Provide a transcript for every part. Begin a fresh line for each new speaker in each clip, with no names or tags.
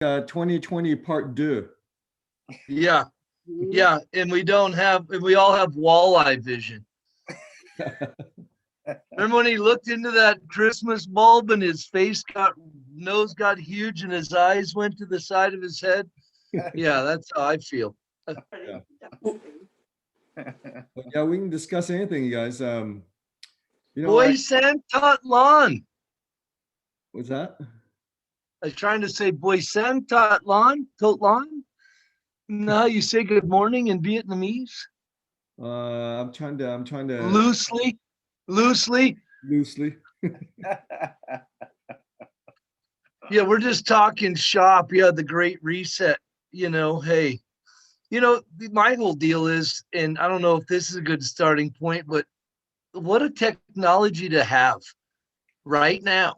2020 part 2.
Yeah, yeah, and we all have walleye vision. Remember when he looked into that Christmas bulb and his nose got huge and his eyes went to the side of his head? Yeah, that's how I feel.
Yeah. Yeah, we can discuss anything, you guys.
Boy Santot lawn.
What's that?
I was trying to say Boy Santot lawn, tot lawn. No, you say good morning in Vietnamese.
I'm trying to
loosely. Yeah, we're just talking shop. Yeah, the Great Reset. Hey, my whole deal is, and I don't know if this is a good starting point, but what a technology to have right now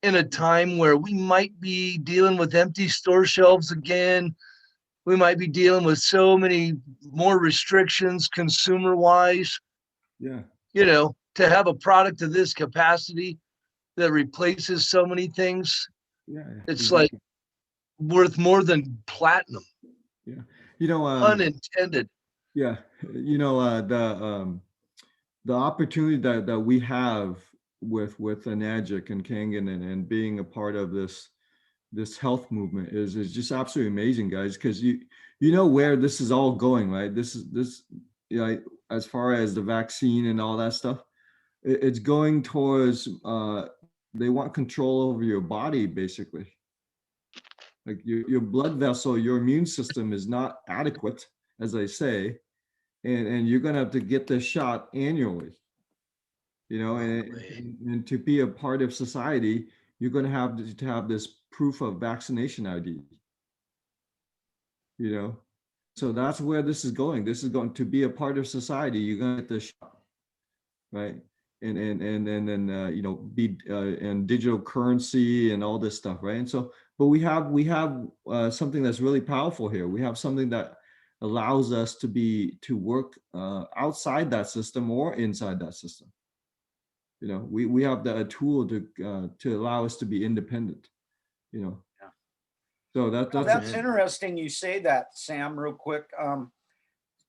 in a time where we might be dealing with empty store shelves again. We might be dealing with so many more restrictions consumer wise.
Yeah.
To have a product of this capacity that replaces so many things.
Yeah.
It's
exactly.
like worth more than platinum.
Yeah.
Unintended.
Yeah. The opportunity that we have with Enagic and Kangen and being a part of this health movement is just absolutely amazing, guys, because you know where this is all going, right? This as far as the vaccine and all that stuff, it's going towards they want control over your body, basically. Like your blood vessel, your immune system is not adequate, as I say, and you're gonna have to get this shot annually. And to be a part of society, you're going to have this proof of vaccination ID. So that's where this is going. This is going to be a part of society. You're going to get the shot, right? And then be and digital currency and all this stuff, right? And so, but we have something that's really powerful here. We have something that allows us to work outside that system or inside that system. We have a tool to allow us to be independent. Yeah. So
that's interesting. You say that, Sam, real quick.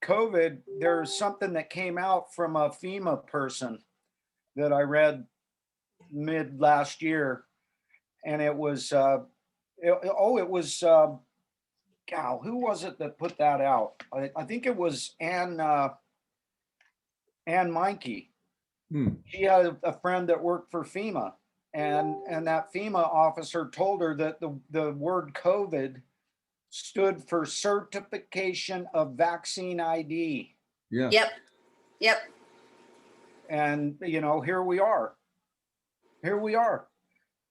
COVID, there's something that came out from a FEMA person that I read mid last year, and it was who was it that put that out? I think it was Ann Meinke. She had a friend that worked for FEMA, and that FEMA officer told her that the word COVID stood for Certification of Vaccine ID.
Yeah.
Yep.
And here we are.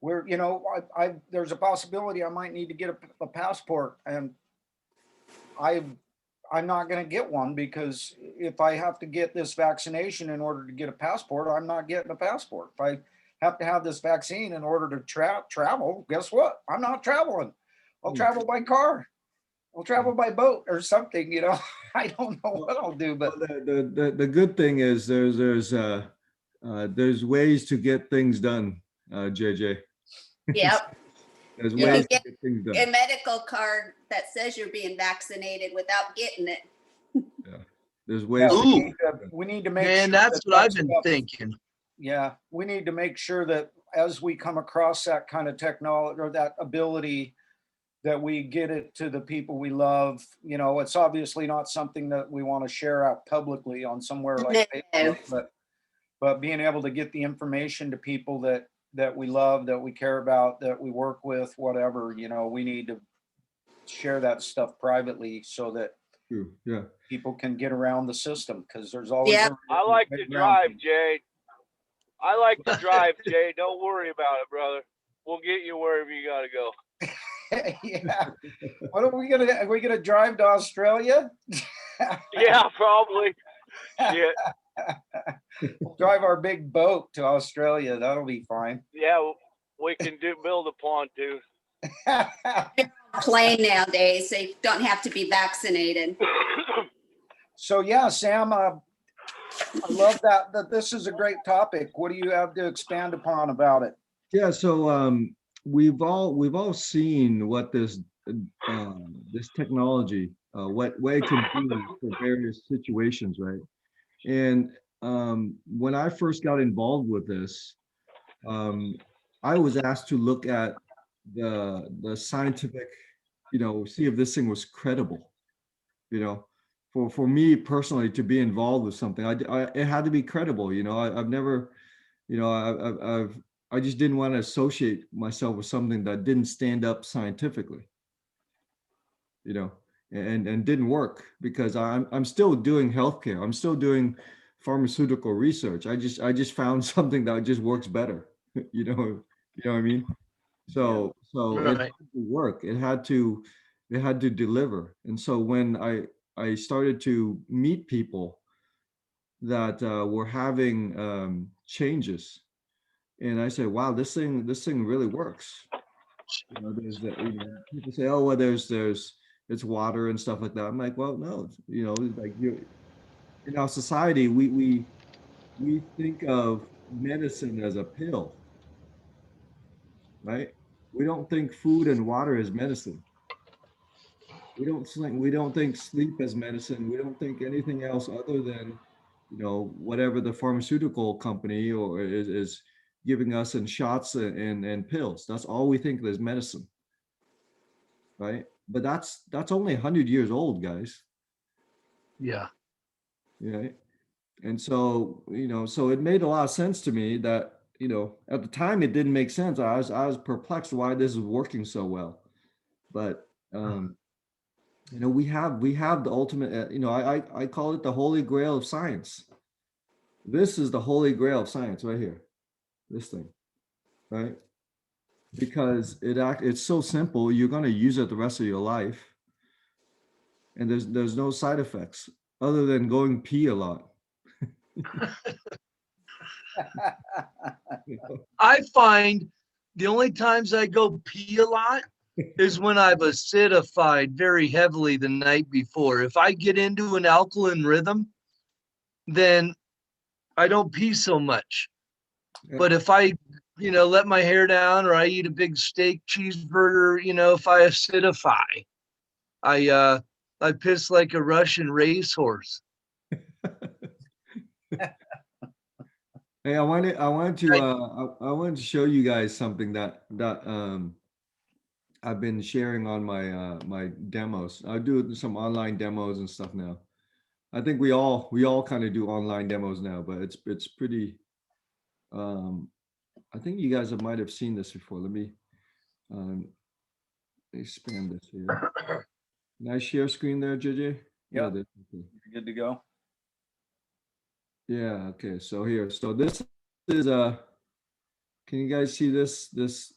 We're there's a possibility I might need to get a passport, and I'm not going to get one, because if I have to get this vaccination in order to get a passport, I'm not getting a passport. If I have to have this vaccine in order to travel, guess what? I'm not traveling. I'll travel by car. I'll travel by boat or something. I don't know what I'll do. But
the good thing is there's ways to get things done, JJ.
Yep.
There's
You
ways
can
to get things done.
a medical card that says you're being vaccinated without getting it.
Yeah. There's ways.
We need to make
sure. That's what I've been thinking.
Yeah, we need to make sure that as we come across that kind of technology or that ability, that we get it to the people we love. It's obviously not something that we want to share out publicly on somewhere like Facebook, but being able to get the information to people that we love, that we care about, that we work with, whatever, we need to share that stuff privately so that people can get around the system, because there's always.
Yeah.
I like to drive, Jay. Don't worry about it, brother. We'll get you wherever you got to go.
Yeah. What are we gonna drive to Australia?
Yeah, probably. Yeah.
We'll drive our big boat to Australia. That'll be fine.
Yeah, we can build a pontoon.
Plane nowadays, so you don't have to be vaccinated.
So yeah, Sam, I love that this is a great topic. What do you have to expand upon about it?
Yeah, so we've all seen what this technology, what it can do for various situations, right? And when I first got involved with this, um, I was asked to look at the scientific, see if this thing was credible. You know, for me personally to be involved with something, it had to be credible. I've never, I just didn't want to associate myself with something that didn't stand up scientifically. You know, and didn't work because I'm still doing healthcare. I'm still doing pharmaceutical research. I just found something that just works better. You know what I mean? So it
Right.
had to work. It had to deliver. And so when I started to meet people that were having changes, and I said, "Wow, this thing really works." There's that. People say, "Oh, well, there's it's water and stuff like that." I'm like, "Well, no, like you in our society, we think of medicine as a pill, right? We don't think food and water as medicine. We don't think sleep as medicine. We don't think anything else other than, whatever the pharmaceutical company or is giving us in shots and pills. That's all we think is medicine, right? But that's only 100 years old, guys.
Yeah.
Right? And so it made a lot of sense to me that, at the time it didn't make sense. I was perplexed why this is working so well. But we have the ultimate, I call it the holy grail of science. This is the holy grail of science right here. This thing, right? Because it's so simple, you're going to use it the rest of your life, and there's no side effects other than going pee a lot. You know?
I find the only times I go pee a lot is when I've acidified very heavily the night before. If I get into an alkaline rhythm, then I don't pee so much. But if I, let my hair down or I eat a big steak cheeseburger, if I acidify, I piss like a Russian racehorse.
Hey, I wanted to show you guys something that I've been sharing on my demos. I do some online demos and stuff now. I think we all kind of do online demos now, but it's pretty. Um, I think you guys might have seen this before. Let me um, expand this here. Can I share screen there, JJ? Yeah,
Yep.
there. Okay.
You're good to go.
Yeah. Okay. So here. So this is Can you guys see this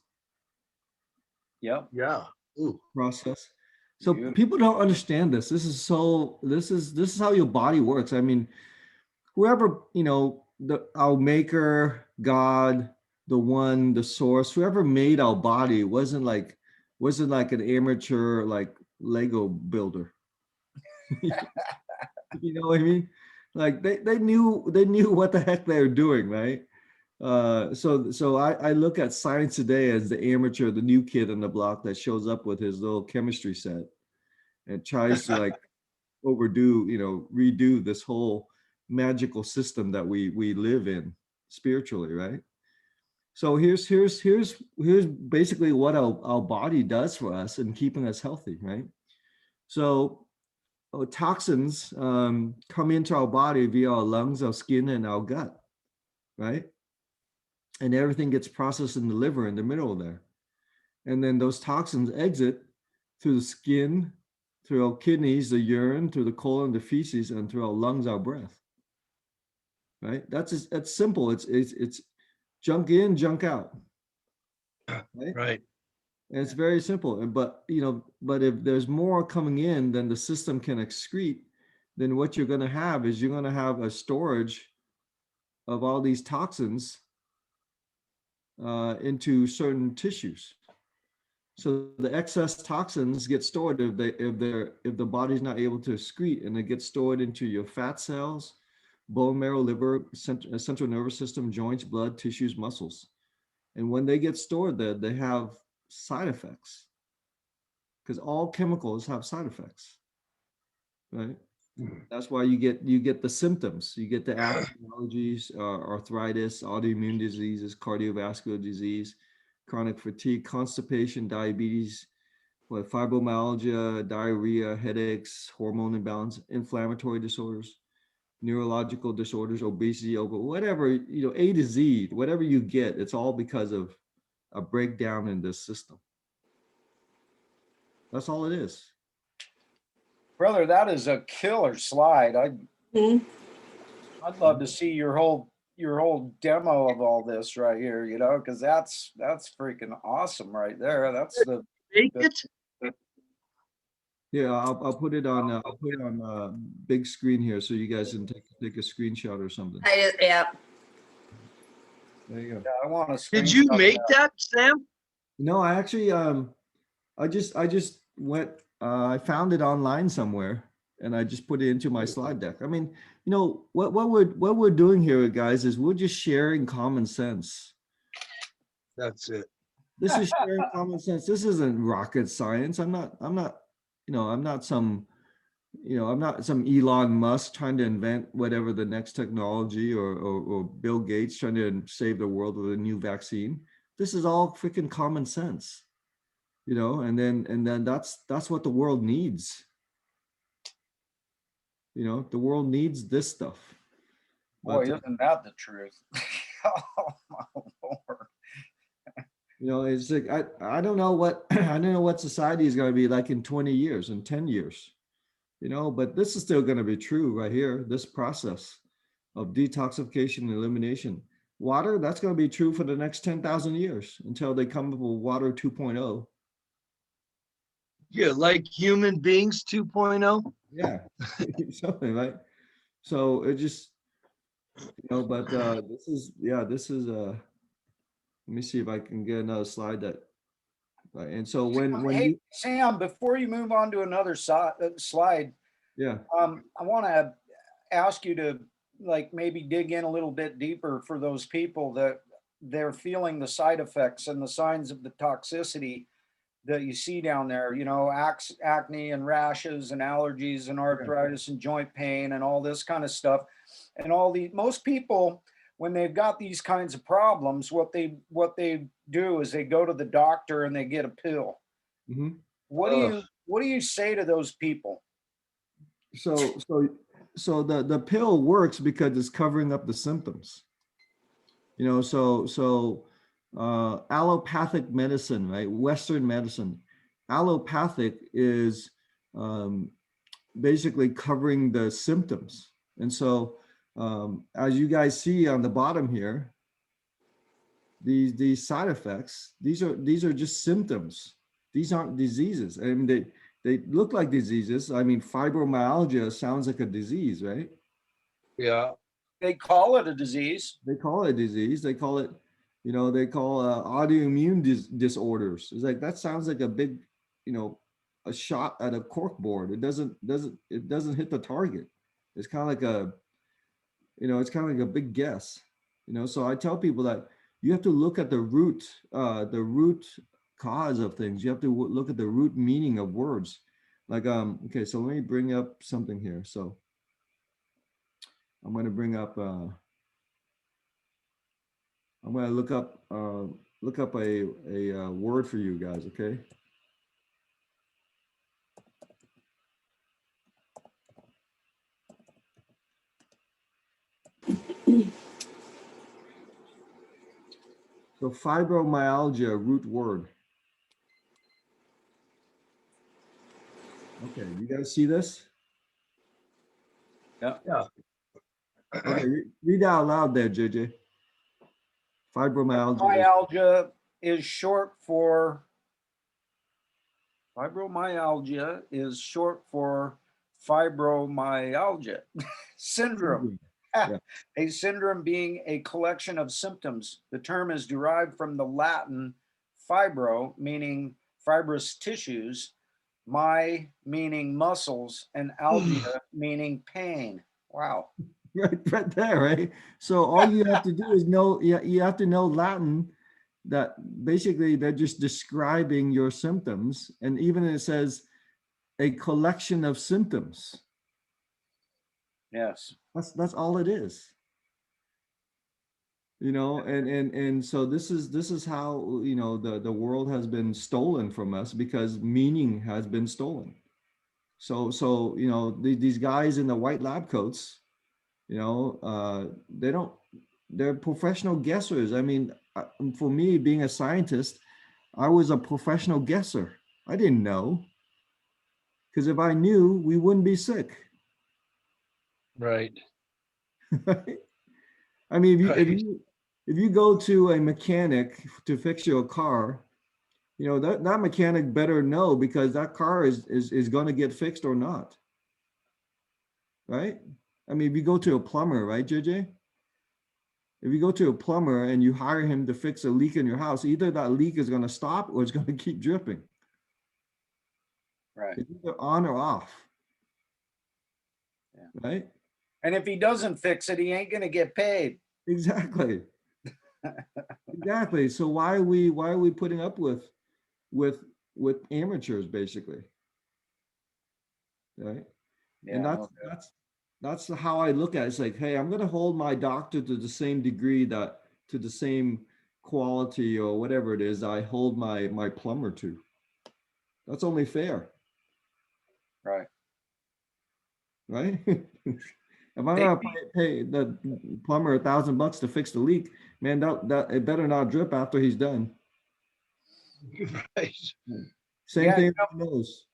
Yep.
Yeah. Ooh.
process? So
Beautiful.
people don't understand this. This is how your body works. I mean, whoever, our maker, God, the source, whoever made our body wasn't like an amateur like Lego builder. You know what I mean? Like they knew what the heck they were doing, right? So I look at science today as the amateur, the new kid on the block that shows up with his little chemistry set and tries to like redo this whole magical system that we live in spiritually, right? So here's basically what our body does for us in keeping us healthy, right? So toxins come into our body via our lungs, our skin, and our gut, right? And everything gets processed in the liver in the middle there. And then those toxins exit through the skin, through our kidneys, the urine, through the colon, the feces, and through our lungs, our breath. Right? That's simple. It's junk in, junk out. Right?
Right.
And it's very simple. But if there's more coming in than the system can excrete, then what you're going to have is you're going to have a storage of all these toxins into certain tissues. So the excess toxins get stored if the body's not able to excrete, and it gets stored into your fat cells, bone marrow, liver, central nervous system, joints, blood, tissues, muscles. And when they get stored there, they have side effects because all chemicals have side effects, right? That's why you get the symptoms. You get the acne, allergies, arthritis, autoimmune diseases, cardiovascular disease, chronic fatigue, constipation, diabetes, what fibromyalgia, diarrhea, headaches, hormone imbalance, inflammatory disorders, neurological disorders, obesity, whatever, A to Z, whatever you get, it's all because of a breakdown in this system. That's all it is.
Brother, that is a killer slide. I'd love to see your whole demo of all this right here, because that's freaking awesome right there. That's the
Make it?
Yeah, I'll put it on big screen here so you guys can take a screenshot or something.
Yeah.
There you go.
I want to.
Did you make that, Sam?
No, I actually I just went I found it online somewhere and I just put it into my slide deck. I mean, what we're doing here, guys, is we're just sharing common sense.
That's it.
This is sharing common sense. This isn't rocket science. I'm not I'm not some Elon Musk trying to invent whatever the next technology or Bill Gates trying to save the world with a new vaccine. This is all freaking common sense, and then that's what the world needs. The world needs this stuff.
Boy, isn't that the truth? Oh my Lord.
It's like I don't know what I don't know what society is going to be like in 20 years, in 10 years. But this is still going to be true right here, this process of detoxification and elimination. Water, that's going to be true for the next 10,000 years until they come up with water 2.0.
Yeah, like human beings 2.0.
Yeah, something, right? So it just, but this is, let me see if I can get another slide that, right? And so when
Hey,
you,
Sam, before you move on to another slide,
yeah,
I want to ask you to maybe dig in a little bit deeper for those people that they're feeling the side effects and the signs of the toxicity that you see down there, acne and rashes and allergies and arthritis and joint pain and all this kind of stuff. And most people, when they've got these kinds of problems, what they do is they go to the doctor and they get a pill.
mm-hmm.
What do you say to those people?
So the pill works because it's covering up the symptoms. Allopathic medicine, right? Western medicine. Allopathic is basically covering the symptoms. And so as you guys see on the bottom here, these side effects, these are just symptoms. These aren't diseases. I mean, they look like diseases. I mean, fibromyalgia sounds like a disease, right?
Yeah.
They call it a disease.
They call it a disease. They call it, they call autoimmune disorders. It's like, that sounds like a big, a shot at a cork board. It doesn't hit the target. It's kind of like a big guess, so I tell people that you have to look at the root cause of things. You have to look at the root meaning of words. Like, okay, so let me bring up something here. So I'm going to bring up, I'm going to look up a word for you guys. Okay. So fibromyalgia, root word. Okay, you guys see this?
Yeah.
Okay, read out loud there, JJ. Fibromyalgia.
Fibromyalgia is short for fibromyalgia syndrome.
Yeah.
A syndrome being a collection of symptoms. The term is derived from the Latin fibro, meaning fibrous tissues, meaning muscles, and algia meaning pain. Wow.
Right there, right? So all you have to do is know, you have to know Latin that basically they're just describing your symptoms. And even it says a collection of symptoms.
Yes.
That's all it is. You know, and so this is how, you know, the world has been stolen from us because meaning has been stolen. So you know, these guys in the white lab coats, you know, they're professional guessers. I mean, for me, being a scientist, I was a professional guesser. I didn't know, because if I knew, we wouldn't be sick.
Right.
I mean,
Right.
if you go to a mechanic to fix your car, you know, that mechanic better know, because that car is going to get fixed or not, right? I mean, if you go to a plumber, right, JJ? If you go to a plumber and you hire him to fix a leak in your house, either that leak is going to stop or it's going to keep dripping.
Right.
It's either on or off.
Yeah.
Right?
And if he doesn't fix it, he ain't gonna get paid.
Exactly. Exactly. So why are we putting up with amateurs, basically? Right?
Yeah,
And
no,
that's how I look at it. It's like, hey, I'm going to hold my doctor to the same degree, that to the same quality or whatever it is I hold my plumber to. That's only fair,
right.
right? If I'm
They
gonna pay the plumber $1,000 to fix the leak, man, that it better not drip after he's done.
Right.
Same
Yeah,
thing
you
with my nose.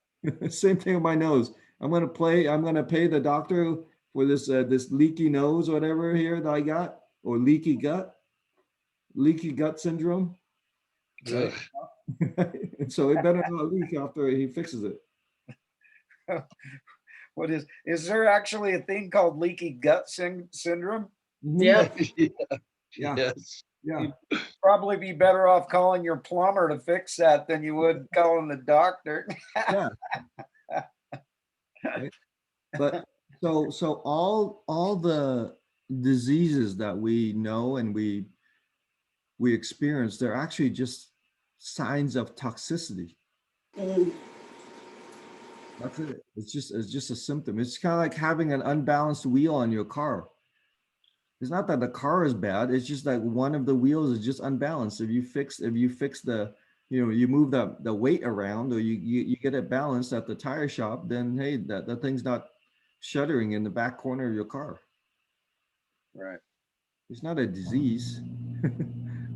Same thing with my nose. I'm gonna pay the doctor for this leaky nose, whatever here that I got, or leaky gut syndrome, right? And so it better not leak after he fixes it.
what is there actually a thing called leaky gut syndrome?
Mhm.
Yeah.
Yeah.
Yes.
Yeah.
You'd probably be better off calling your plumber to fix that than you would calling the doctor.
Yeah. Right? But so all the diseases that we know and we experience, they're actually just signs of toxicity.
Mm.
That's it. It's just a symptom. It's kind of like having an unbalanced wheel on your car. It's not that the car is bad. It's just like one of the wheels is just unbalanced. If you fix the, you know, you move the weight around, or you get it balanced at the tire shop, then hey, that thing's not shuddering in the back corner of your car.
Right.
It's not a disease.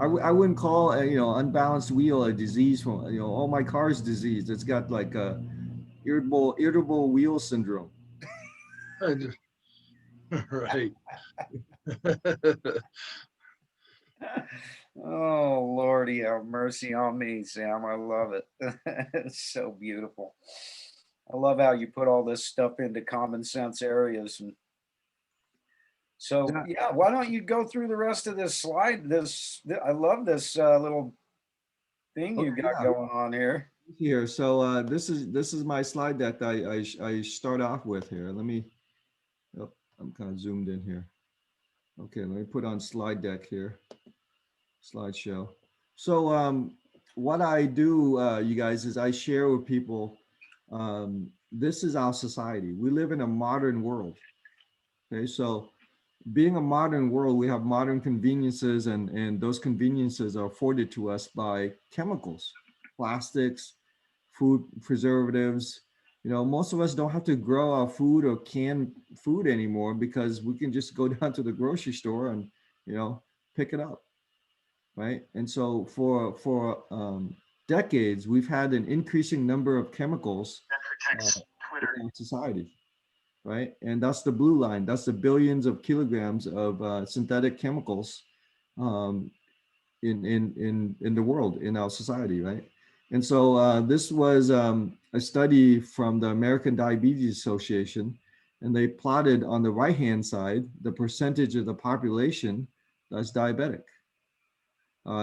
I wouldn't call a, you know, unbalanced wheel a disease. From, you know, oh, my car's diseased. It's got like a irritable wheel syndrome.
Right.
Oh, Lordy, have mercy on me, Sam. I love it. It's so beautiful. I love how you put all this stuff into common sense areas. And so,
Yeah.
yeah, why don't you go through the rest of this slide? I love this little thing
Oh,
you got
yeah.
going on here.
Here, so this is my slide deck that I start off with here. Let me. Oh, I'm kind of zoomed in here. Okay, let me put on slide deck here. Slideshow. So what I do, you guys, is I share with people. This is our society. We live in a modern world. Okay, so being a modern world, we have modern conveniences, and those conveniences are afforded to us by chemicals, plastics, food preservatives. You know, most of us don't have to grow our food or can food anymore, because we can just go down to the grocery store and, you know, pick it up, right? And so for decades, we've had an increasing number of chemicals in our society, right? And that's the blue line. That's the billions of kilograms of synthetic chemicals um, in the world, in our society, right? And so this was a study from the American Diabetes Association, and they plotted on the right-hand side the percentage of the population that's diabetic.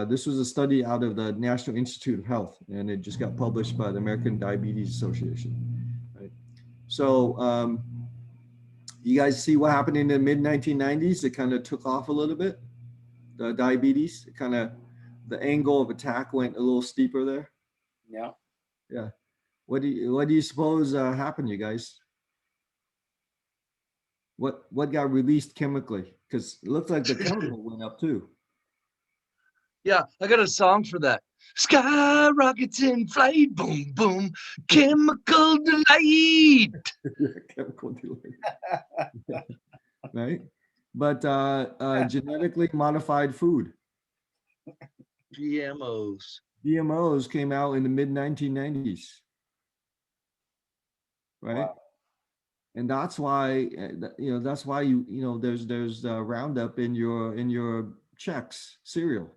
This was a study out of the National Institute of Health, and it just got published by the American Diabetes Association. Right? So you guys see what happened in the mid 1990s? It kind of took off a little bit. The diabetes, it kind of the angle of attack went a little steeper there.
Yeah.
Yeah. What do you suppose happened, you guys? What got released chemically? Because it looks like the chemical went up too.
Yeah, I got a song for that. Sky rockets in flight, boom, boom, chemical delight.
Chemical delay. Right? But genetically modified food.
GMOs.
GMOs came out in the mid 1990s. Right?
Wow.
And that's why that's why there's Roundup in your Chex cereal.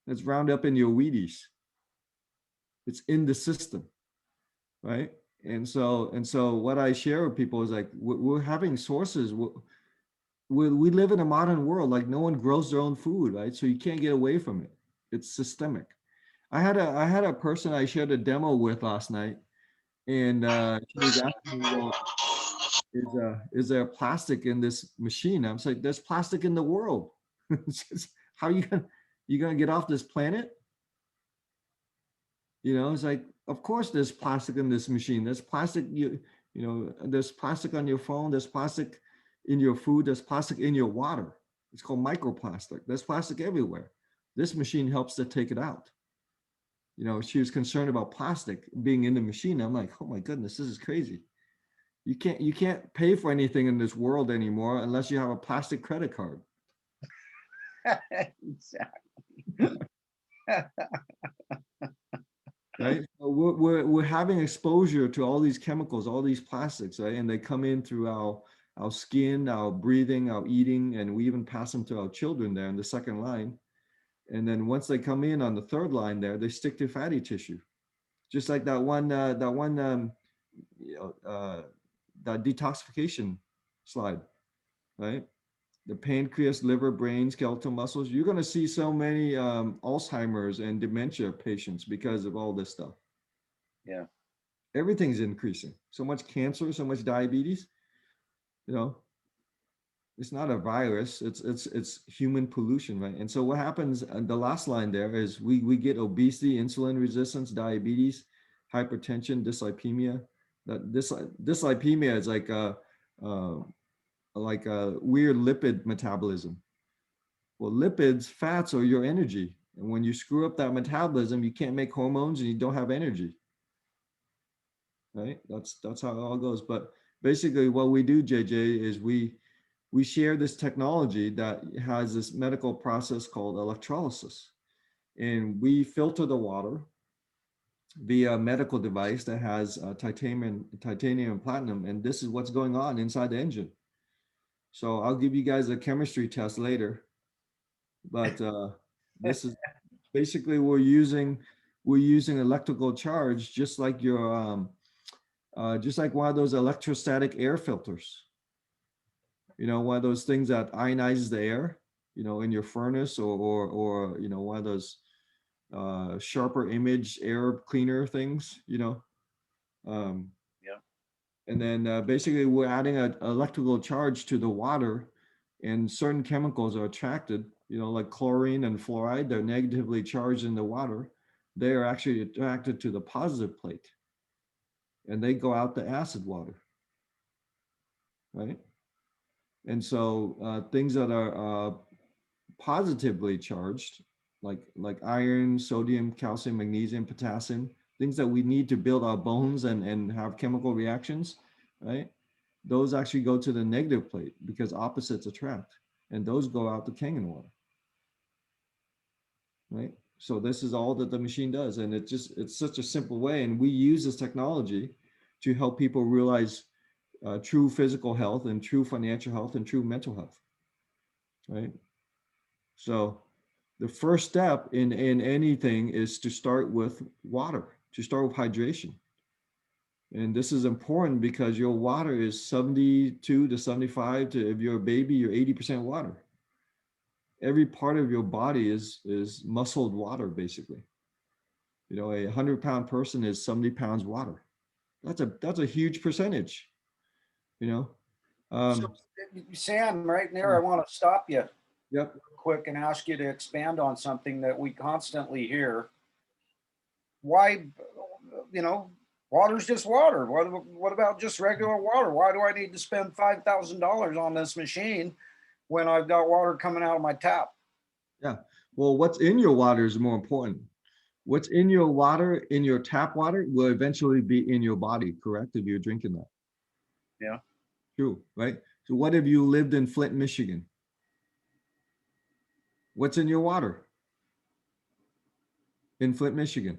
There's Roundup in your Wheaties. It's in the system, right? And so what I share with people is like we're having sources. We live in a modern world, like no one grows their own food, right? So you can't get away from it. It's systemic. I had a person I shared a demo with last night, and she was asking me, well, is there plastic in this machine? I'm like, there's plastic in the world. How you gonna get off this planet? It's like, of course there's plastic in this machine. There's plastic, there's plastic on your phone, there's plastic in your food, there's plastic in your water. It's called microplastic. There's plastic everywhere. This machine helps to take it out. She was concerned about plastic being in the machine. I'm like, oh my goodness, this is crazy. You can't pay for anything in this world anymore unless you have a plastic credit card.
Exactly.
Right? So we're having exposure to all these chemicals, all these plastics, right? And they come in through our skin, our breathing, our eating, and we even pass them to our children there in the second line. And then once they come in on the third line there, they stick to fatty tissue. Just like that one that detoxification slide, right? The pancreas, liver, brain, skeletal muscles. You're going to see so many Alzheimer's and dementia patients because of all this stuff.
Yeah.
Everything's increasing. So much cancer, so much diabetes. It's not a virus. It's human pollution, right? And so what happens? The last line there is we get obesity, insulin resistance, diabetes, hypertension, dyslipemia. That dyslipemia is like a weird lipid metabolism. Well, lipids, fats are your energy. And when you screw up that metabolism, you can't make hormones and you don't have energy. Right? That's how it all goes. But basically what we do, JJ, is we share this technology that has this medical process called electrolysis. And we filter the water via a medical device that has titanium and platinum. And this is what's going on inside the engine. So I'll give you guys a chemistry test later. But this is basically we're using electrical charge just like your just like one of those electrostatic air filters. One of those things that ionizes the air, in your furnace or one of those sharper image air cleaner things, um,
Yeah.
and then basically we're adding an electrical charge to the water, and certain chemicals are attracted, like chlorine and fluoride. They're negatively charged in the water. They are actually attracted to the positive plate, and they go out the acid water, right? And so things that are positively charged, like iron, sodium, calcium, magnesium, potassium, things that we need to build our bones and have chemical reactions, right? Those actually go to the negative plate because opposites attract, and those go out the Kangen water, right? So this is all that the machine does, and it's such a simple way, and we use this technology to help people realize true physical health and true financial health and true mental health, right? So the first step in anything is to start with water, to start with hydration. And this is important because your water is 72 to 75 to, if you're a baby, you're 80% water. Every part of your body is muscled water, basically. A 100-pound person is 70 pounds water. That's a huge percentage,
So, Sam, right there, I want to stop you.
Yep.
quick and ask you to expand on something that we constantly hear. Why, water's just water. What about just regular water? Why do I need to spend $5,000 on this machine when I've got water coming out of my tap?
Yeah. Well, what's in your water is more important. What's in your water, in your tap water, will eventually be in your body, correct? If you're drinking that.
Yeah.
True, right? So what if you lived in Flint, Michigan? What's in your water in Flint, Michigan?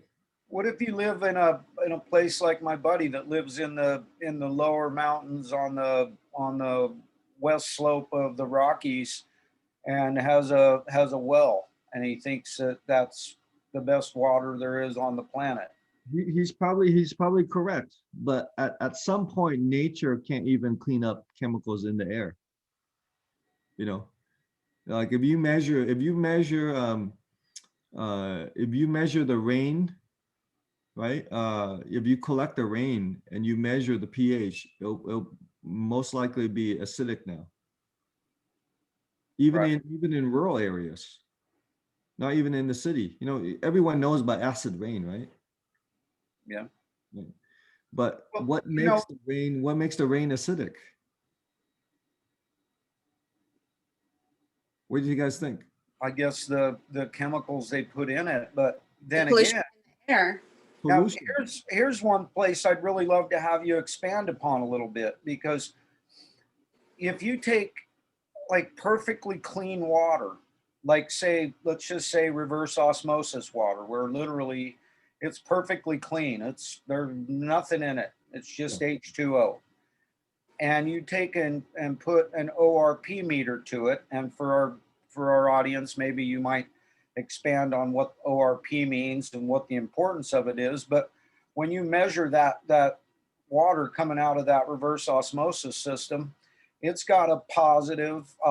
What if you live in a place like my buddy that lives in the lower mountains on the west slope of the Rockies and has a well, and he thinks that that's the best water there is on the planet?
He's probably correct, but at some point, nature can't even clean up chemicals in the air. You know, like if you measure the rain, right? If you collect the rain and you measure the pH, it'll most likely be acidic now. Even
Right.
in rural areas, not even in the city. You know, everyone knows about acid rain, right?
Yeah.
Right. But
Well,
what makes the rain? What makes the rain acidic? What do you guys think?
I guess the chemicals they put in it, but then
Pollution
again,
in the air.
now
Pollution.
here's one place I'd really love to have you expand upon a little bit, because if you take like perfectly clean water, like say, let's just say reverse osmosis water, where literally it's perfectly clean. There's nothing in it. It's just H2O. And you take and put an ORP meter to it. And for our audience, maybe you might expand on what ORP means and what the importance of it is. But when you measure that water coming out of that reverse osmosis system, it's got a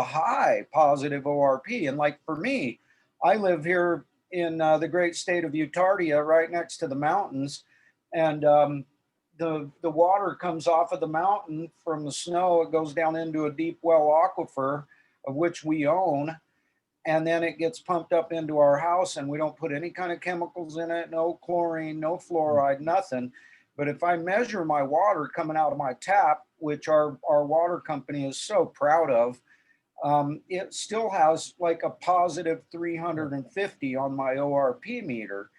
high positive ORP. And like for me, I live here in the great state of Utardia, right next to the mountains, and the water comes off of the mountain from the snow. It goes down into a deep well aquifer, of which we own, and then it gets pumped up into our house, and we don't put any kind of chemicals in it, no chlorine, no fluoride, nothing. But if I measure my water coming out of my tap, which our water company is so proud of, it still has like a positive 350 on my ORP meter,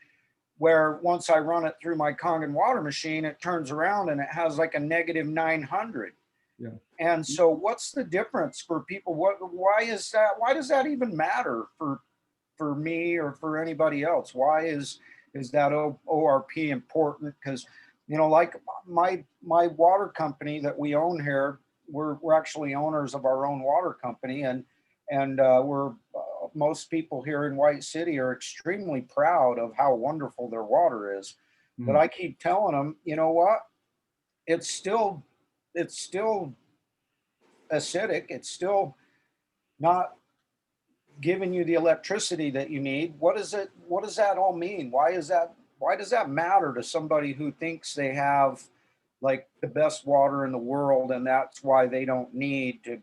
where once I run it through my Kangen water machine, it turns around and it has like a negative 900.
Yeah.
And so what's the difference for people? Why is that? Why does that even matter for me or for anybody else? Why is that ORP important? Because, like my water company that we own here, we're actually owners of our own water company, and we're most people here in White City are extremely proud of how wonderful their water is. But I keep telling them, you know what? It's still acidic. It's still not giving you the electricity that you need. What does that all mean? Why does that matter to somebody who thinks they have like the best water in the world, and that's why they don't need to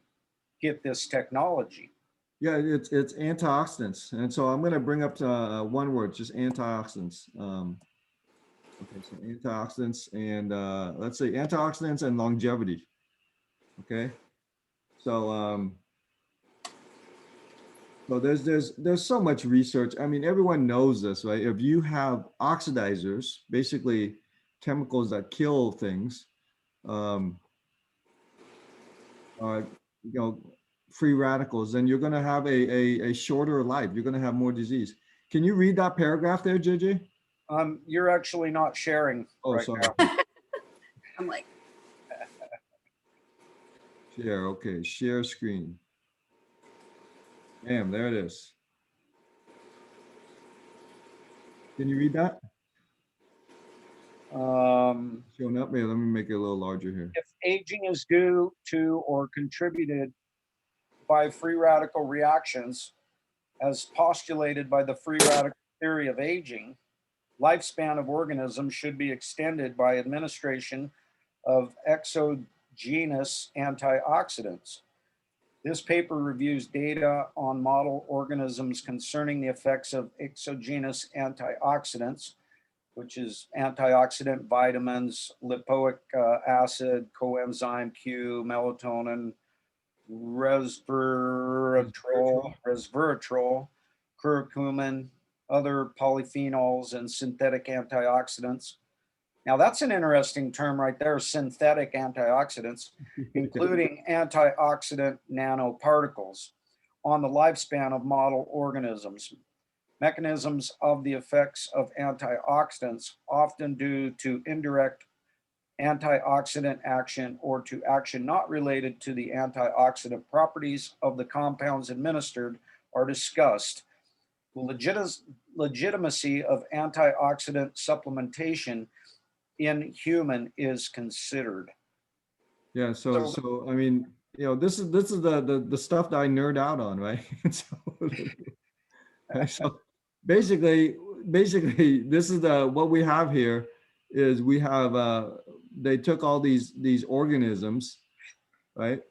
get this technology?
Yeah, it's antioxidants, and so I'm going to bring up one word, just antioxidants. Okay, so antioxidants and let's say antioxidants and longevity. Okay, so so there's so much research. I mean, everyone knows this, right? If you have oxidizers, basically chemicals that kill things, um, you know, free radicals, then you're going to have a shorter life. You're going to have more disease. Can you read that paragraph there, JJ?
You're actually not sharing right
sorry.
now.
I'm like,
Share. Okay, share screen. Bam, there it is. Can you read that? Showing up here. Let me make it a little larger here.
If aging is due to or contributed by free radical reactions, as postulated by the free radical theory of aging, lifespan of organisms should be extended by administration of exogenous antioxidants. This paper reviews data on model organisms concerning the effects of exogenous antioxidants, which is antioxidant vitamins, lipoic acid, coenzyme Q, melatonin, resveratrol, curcumin, other polyphenols, and synthetic antioxidants. Now that's an interesting term right there, synthetic antioxidants, including antioxidant nanoparticles on the lifespan of model organisms. Mechanisms of the effects of antioxidants, often due to indirect antioxidant action or to action not related to the antioxidant properties of the compounds administered, are discussed. The legitimacy of antioxidant supplementation in human is considered.
Yeah. So I mean, this is the stuff that I nerd out on, right? So basically, this is what we have here is we have they took all these organisms, right?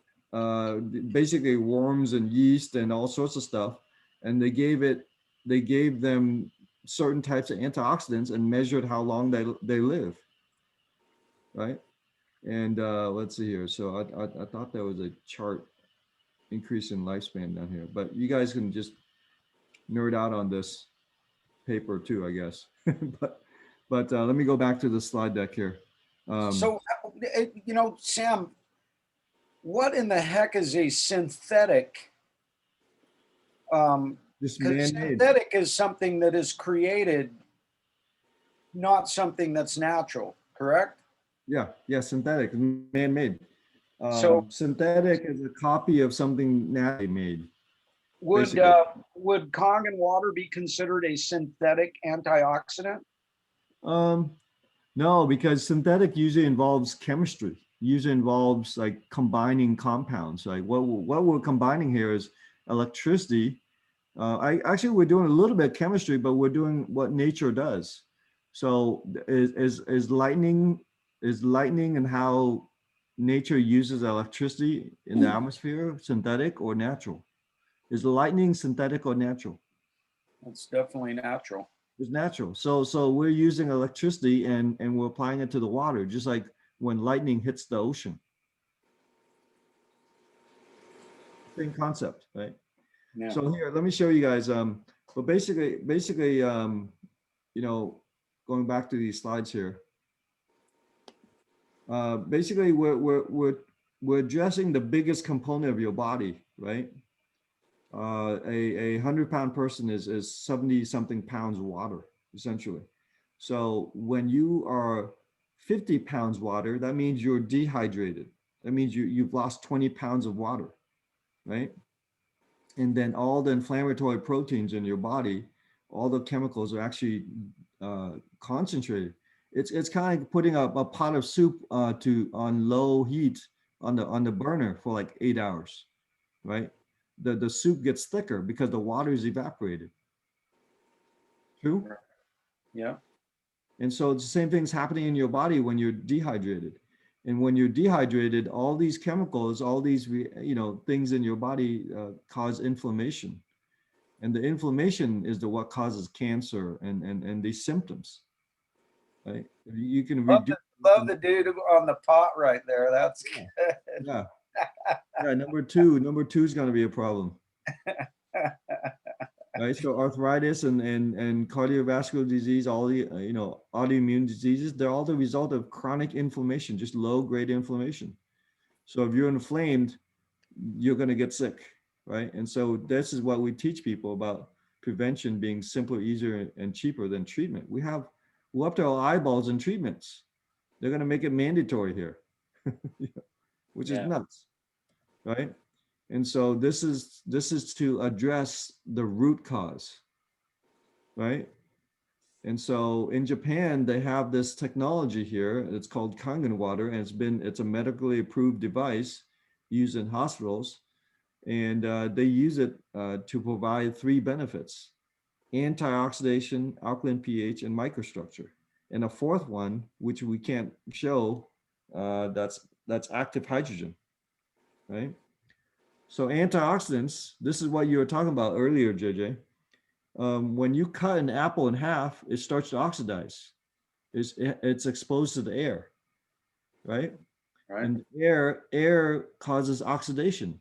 Basically worms and yeast and all sorts of stuff, and they gave them certain types of antioxidants and measured how long they live, right? And let's see here. So I thought there was a chart increase in lifespan down here, but you guys can just nerd out on this paper too, I guess. but let me go back to the slide deck here.
So, Sam, what in the heck is a synthetic?
Just
Because
man-made.
synthetic is something that is created, not something that's natural, correct?
Yeah, synthetic, man-made.
So
Synthetic is a copy of something naturally made.
would
basically.
would Kangen water be considered a synthetic antioxidant?
No, because synthetic usually involves chemistry. Usually involves like combining compounds. Like what we're combining here is electricity. We're doing a little bit of chemistry, but we're doing what nature does. So is lightning and how nature uses electricity in the atmosphere synthetic or natural? Is the lightning synthetic or natural?
It's definitely natural.
It's natural. So we're using electricity and we're applying it to the water, just like when lightning hits the ocean. Same concept, right?
Yeah.
So here, let me show you guys. But basically, going back to these slides here. Basically, we're addressing the biggest component of your body, right? A 100-pound person is 70 something pounds of water, essentially. So when you are 50 pounds water, that means you're dehydrated. That means you've lost 20 pounds of water, right? And then all the inflammatory proteins in your body, all the chemicals are actually concentrated. It's kind of like putting a pot of soup on low heat on the burner for like 8 hours, right? The soup gets thicker because the water is evaporated. True?
Yeah.
And so it's the same thing's happening in your body when you're dehydrated. And when you're dehydrated, all these chemicals, all these things in your body cause inflammation. And the inflammation is what causes cancer and these symptoms. Right? You can reduce.
Love the dude on the pot right there. That's good.
Yeah. Yeah, number two is going to be a problem. Right, so arthritis and cardiovascular disease, all the autoimmune diseases, they're all the result of chronic inflammation, just low-grade inflammation. So if you're inflamed, you're going to get sick, right? And so this is what we teach people about prevention being simpler, easier, and cheaper than treatment. We're up to our eyeballs in treatments. They're going to make it mandatory here, which is nuts, right? And so this is to address the root cause, right? And so in Japan, they have this technology here. It's called Kangen water, and it's a medically approved device used in hospitals, and they use it to provide 3 benefits: antioxidation, alkaline pH, and microstructure. And a 4th one, which we can't show, that's active hydrogen, right? So antioxidants, this is what you were talking about earlier, JJ. When you cut an apple in half, it starts to oxidize. It's exposed to the air, right?
Right.
And air causes oxidation.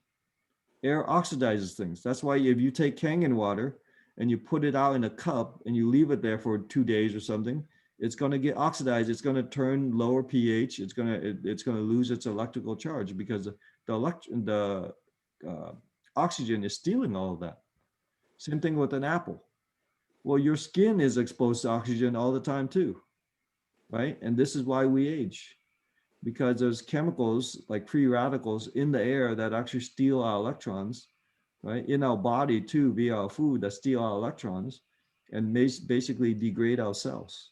Air oxidizes things. That's why if you take Kangen water and you put it out in a cup and you leave it there for 2 days or something, it's going to get oxidized. It's going to turn lower pH. It's going to lose its electrical charge because the oxygen is stealing all of that. Same thing with an apple. Well, your skin is exposed to oxygen all the time too, right? And this is why we age, because there's chemicals like free radicals in the air that actually steal our electrons, right? In our body too, via our food, that steal our electrons and basically degrade our cells.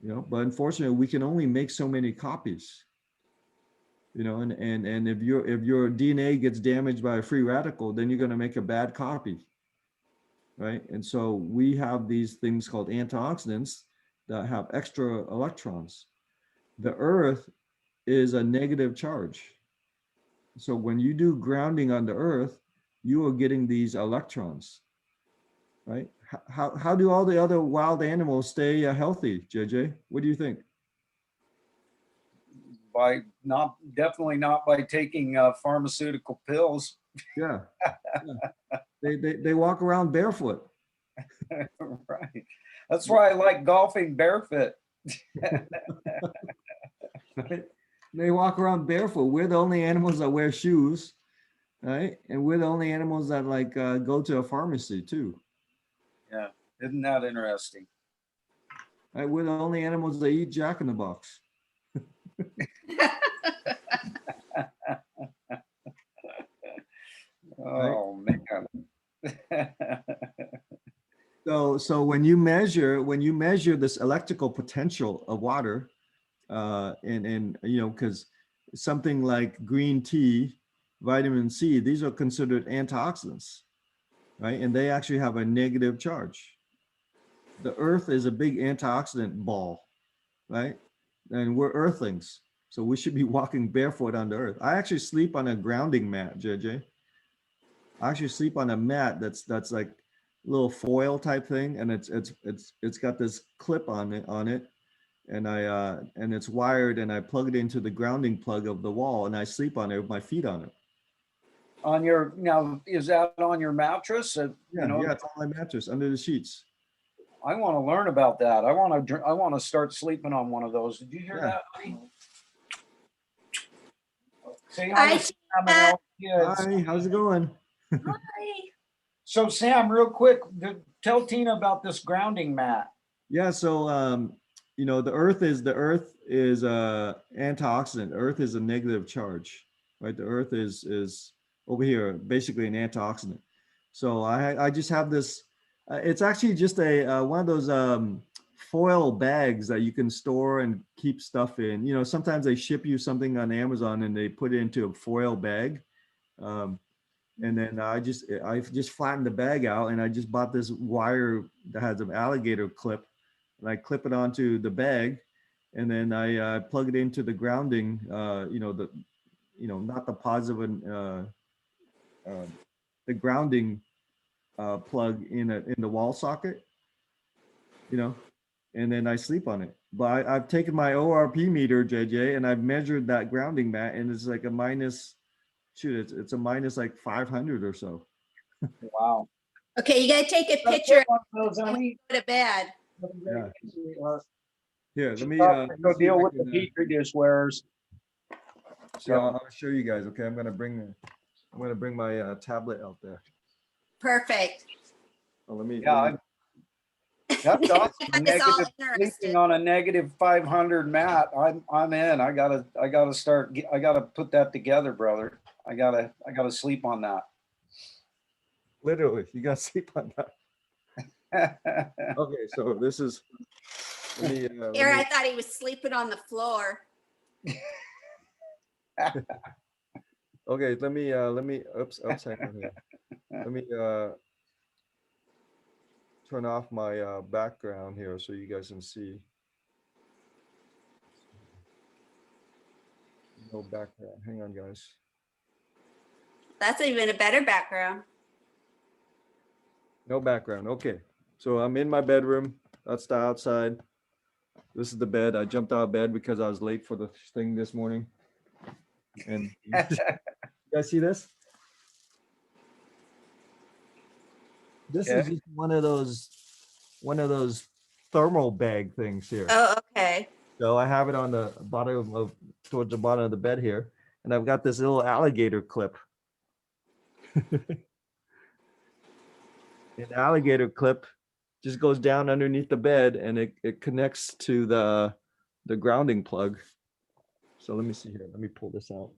But unfortunately, we can only make so many copies. And if your DNA gets damaged by a free radical, then you're going to make a bad copy, right? And so we have these things called antioxidants that have extra electrons. The earth is a negative charge. So when you do grounding on the earth, you are getting these electrons, right? How do all the other wild animals stay healthy, JJ? What do you think?
By definitely not by taking pharmaceutical pills.
Yeah. Yeah. They walk around barefoot.
Right. That's why I like golfing barefoot.
Right? They walk around barefoot. We're the only animals that wear shoes, right? And we're the only animals that go to a pharmacy too.
Yeah, isn't that interesting?
Right? We're the only animals that eat Jack in the Box.
Oh man.
So when you measure this electrical potential of water, and because something like green tea, vitamin C, these are considered antioxidants, right? And they actually have a negative charge. The earth is a big antioxidant ball, right? And we're earthlings, so we should be walking barefoot on the earth. I actually sleep on a grounding mat, JJ. I actually sleep on a mat that's like a little foil type thing, and it's got this clip on it, and it's wired, and I plug it into the grounding plug of the wall, and I sleep on it with my feet on it.
Now, is that on your mattress?
Yeah, it's on my mattress under the sheets.
I want to learn about that. I want to start sleeping on one of those. Did you hear that, honey? Say hi to Sam and all the kids.
Hi, how's it going?
Hi.
So Sam, real quick, tell Tina about this grounding mat.
Yeah, so the earth is antioxidant. Earth is a negative charge, right? The earth is over here, basically an antioxidant. So I just have this. It's actually just a one of those foil bags that you can store and keep stuff in. Sometimes they ship you something on Amazon and they put it into a foil bag. And then I just flattened the bag out, and I just bought this wire that has an alligator clip, and I clip it onto the bag, and then I plug it into the grounding, not the positive and the grounding plug in the wall socket, and then I sleep on it. But I've taken my ORP meter, JJ, and I've measured that grounding mat, and it's like a minus. Shoot, it's a minus like 500 or so.
Wow.
Okay, you gotta take a picture
Those,
and go to bed.
Yeah. Here, let me
go deal with the petri dish wearers.
So I'll show you guys. Okay, I'm gonna bring my tablet out there.
Perfect.
Oh, let me.
Yeah, that's awesome.
It's all
Sleeping
interested.
on a negative 500 mat. I'm in. I gotta put that together, brother. I gotta sleep on that.
Literally, you gotta sleep on that. Okay, so this is.
Here, I thought he was sleeping on the floor.
Okay, let me. Oops, hang on here. Let me turn off my background here so you guys can see. No background. Hang on, guys.
That's even a better background.
No background. Okay. So I'm in my bedroom. That's the outside. This is the bed. I jumped out of bed because I was late for the thing this morning. And you guys see this? This is
Okay.
just one of those thermal bag things here.
Oh, okay.
So I have it on the bottom of towards the bottom of the bed here, and I've got this little alligator clip. An alligator clip just goes down underneath the bed, and it connects to the grounding plug. So let me see here. Let me pull this out.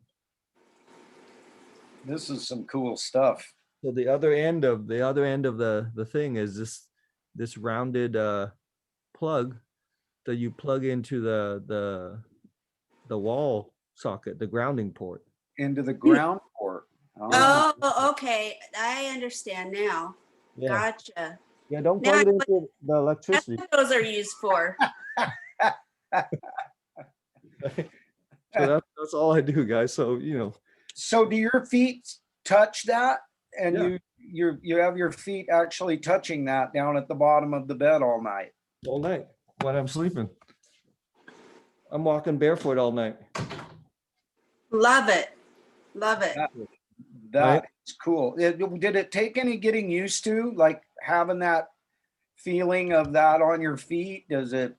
This is some cool stuff.
So the other end of the thing is this rounded plug that you plug into the wall socket, the grounding port.
Into the ground port.
Oh, okay. I understand now.
Yeah.
Gotcha.
Yeah, don't
Now
plug it
I-
into the
That's
electricity.
what those are used for.
So that's all I do, guys. So
So do your feet touch that? And
Yeah.
you have your feet actually touching that down at the bottom of the bed all night.
all night when I'm sleeping. I'm walking barefoot all night.
Love it. Love it.
That's cool. Did it take any getting used to, like having that feeling of that on your feet? Does it?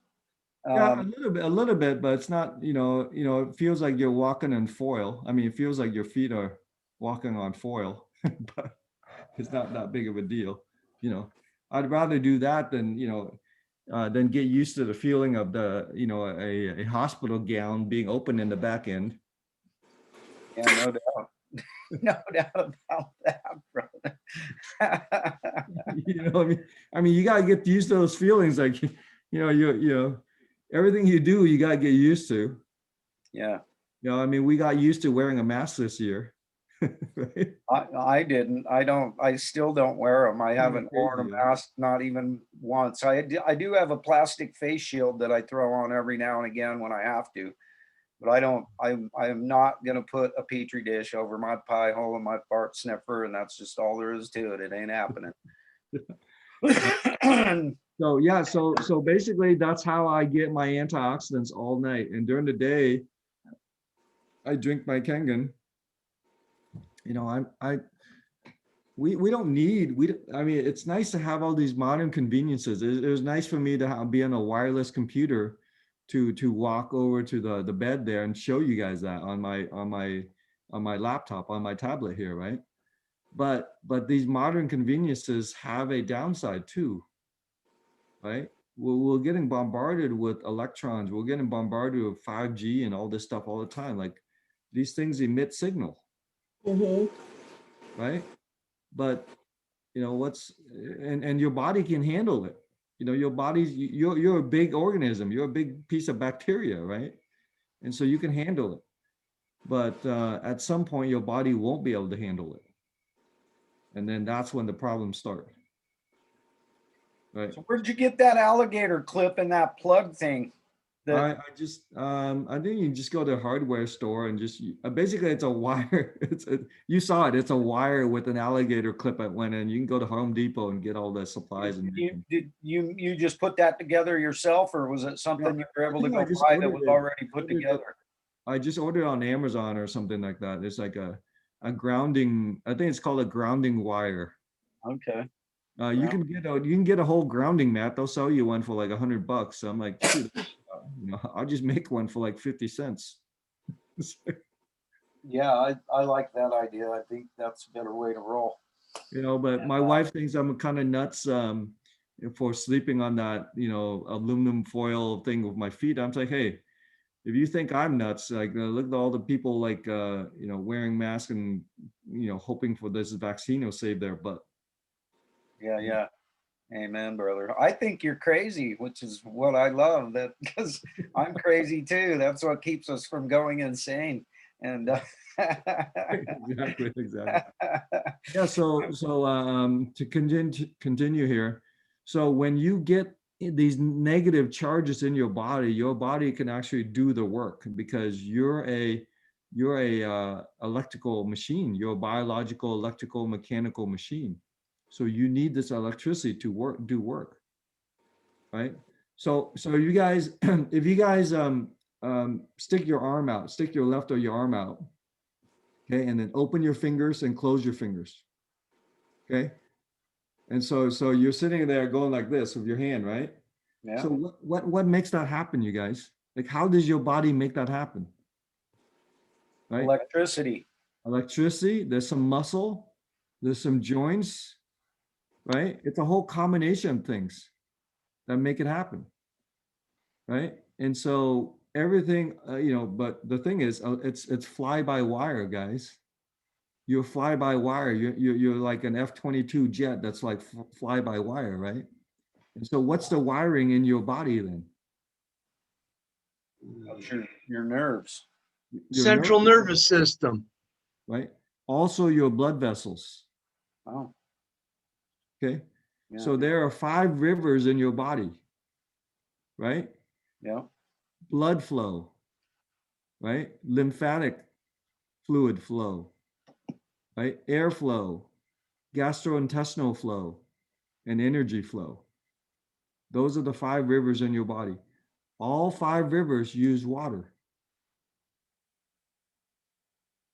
Yeah, a little bit, but it's not, it feels like you're walking in foil. I mean, it feels like your feet are walking on foil, but it's not that big of a deal. I'd rather do that than get used to the feeling of a hospital gown being open in the back end.
Yeah, no doubt. No doubt about that, brother.
I mean, you gotta get used to those feelings. Like, everything you do, you gotta get used to.
Yeah.
I mean, we got used to wearing a mask this year. Right?
I didn't. I still don't wear them. I haven't worn a
crazy,
mask, not even once. I do have a plastic face shield that I throw on every now and again when I have to. But I'm not gonna put a petri dish over my pie hole and my fart sniffer, and that's just all there is to it. It ain't happening.
So yeah, so basically that's how I get my antioxidants all night. And during the day, I drink my Kangen. We don't need, I mean, it's nice to have all these modern conveniences. It was nice for me to be on a wireless computer to walk over to the bed there and show you guys that on my laptop, on my tablet here, right? But these modern conveniences have a downside too, right? We're getting bombarded with electrons. We're getting bombarded with 5G and all this stuff all the time. Like these things emit signal, right? But and your body can handle it. Your body's you're a big organism. You're a big piece of bacteria, right? And so you can handle it. But at some point, your body won't be able to handle it, and then that's when the problems start. Right.
So where'd you get that alligator clip and that plug thing?
I just I think you just go to a hardware store and just basically it's a wire. You saw it. It's a wire with an alligator clip at one end. You can go to Home Depot and get all the supplies. And
Did you just put that together yourself, or was it something you were able to go
just
buy that
ordered
was
it.
already put together?
I just ordered it on Amazon or something like that. It's like a grounding. I think it's called a grounding wire.
Okay.
You can get a whole grounding mat. They'll sell you one for like $100. So I'm like, shoot, I'll just make one for like 50 cents.
Yeah, I like that idea. I think that's a better way to roll.
But my wife thinks I'm kind of nuts for sleeping on that, aluminum foil thing with my feet. I'm like, hey, if you think I'm nuts, like look at all the people like wearing masks and hoping for this vaccine will save their butt.
Yeah. Amen, brother. I think you're crazy, which is what I love, that because I'm crazy too. That's what keeps us from going insane. And
Exactly. Yeah. So to continue here. So when you get these negative charges in your body can actually do the work because you're a you're a electrical machine. You're a biological, electrical, mechanical machine. So you need this electricity to do work, right? So you guys, if you guys stick your arm out, stick your left or your arm out, okay, and then open your fingers and close your fingers, okay. And so you're sitting there going like this with your hand, right?
Yeah.
So what makes that happen, you guys? Like, how does your body make that happen? Right?
Electricity.
Electricity, there's some muscle, there's some joints, right? It's a whole combination of things that make it happen, right? And so everything, but the thing is, it's fly by wire, guys. You're fly by wire. You're like an F-22 jet that's like fly by wire, right? And so what's the wiring in your body then?
That's your nerves.
Your
Central
nerve,
nervous system.
right? Also your blood vessels.
Oh,
Okay.
yeah.
So there are 5 rivers in your body, right?
Yeah.
Blood flow, right? Lymphatic fluid flow, right? Airflow, gastrointestinal flow, and energy flow. Those are the 5 rivers in your body. All 5 rivers use water.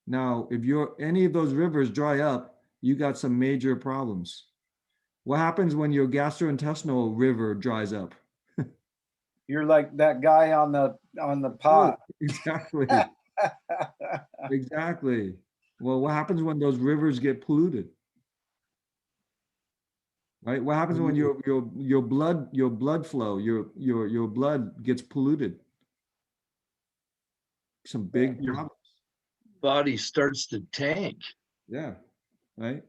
Now, if any of those rivers dry up, you got some major problems. What happens when your gastrointestinal river dries up?
You're like that guy on the pot.
Exactly. Exactly. Well, what happens when those rivers get polluted? Right? What happens when your blood flow, your blood gets polluted? Some big
Your
problems.
body starts to tank.
Yeah. Right.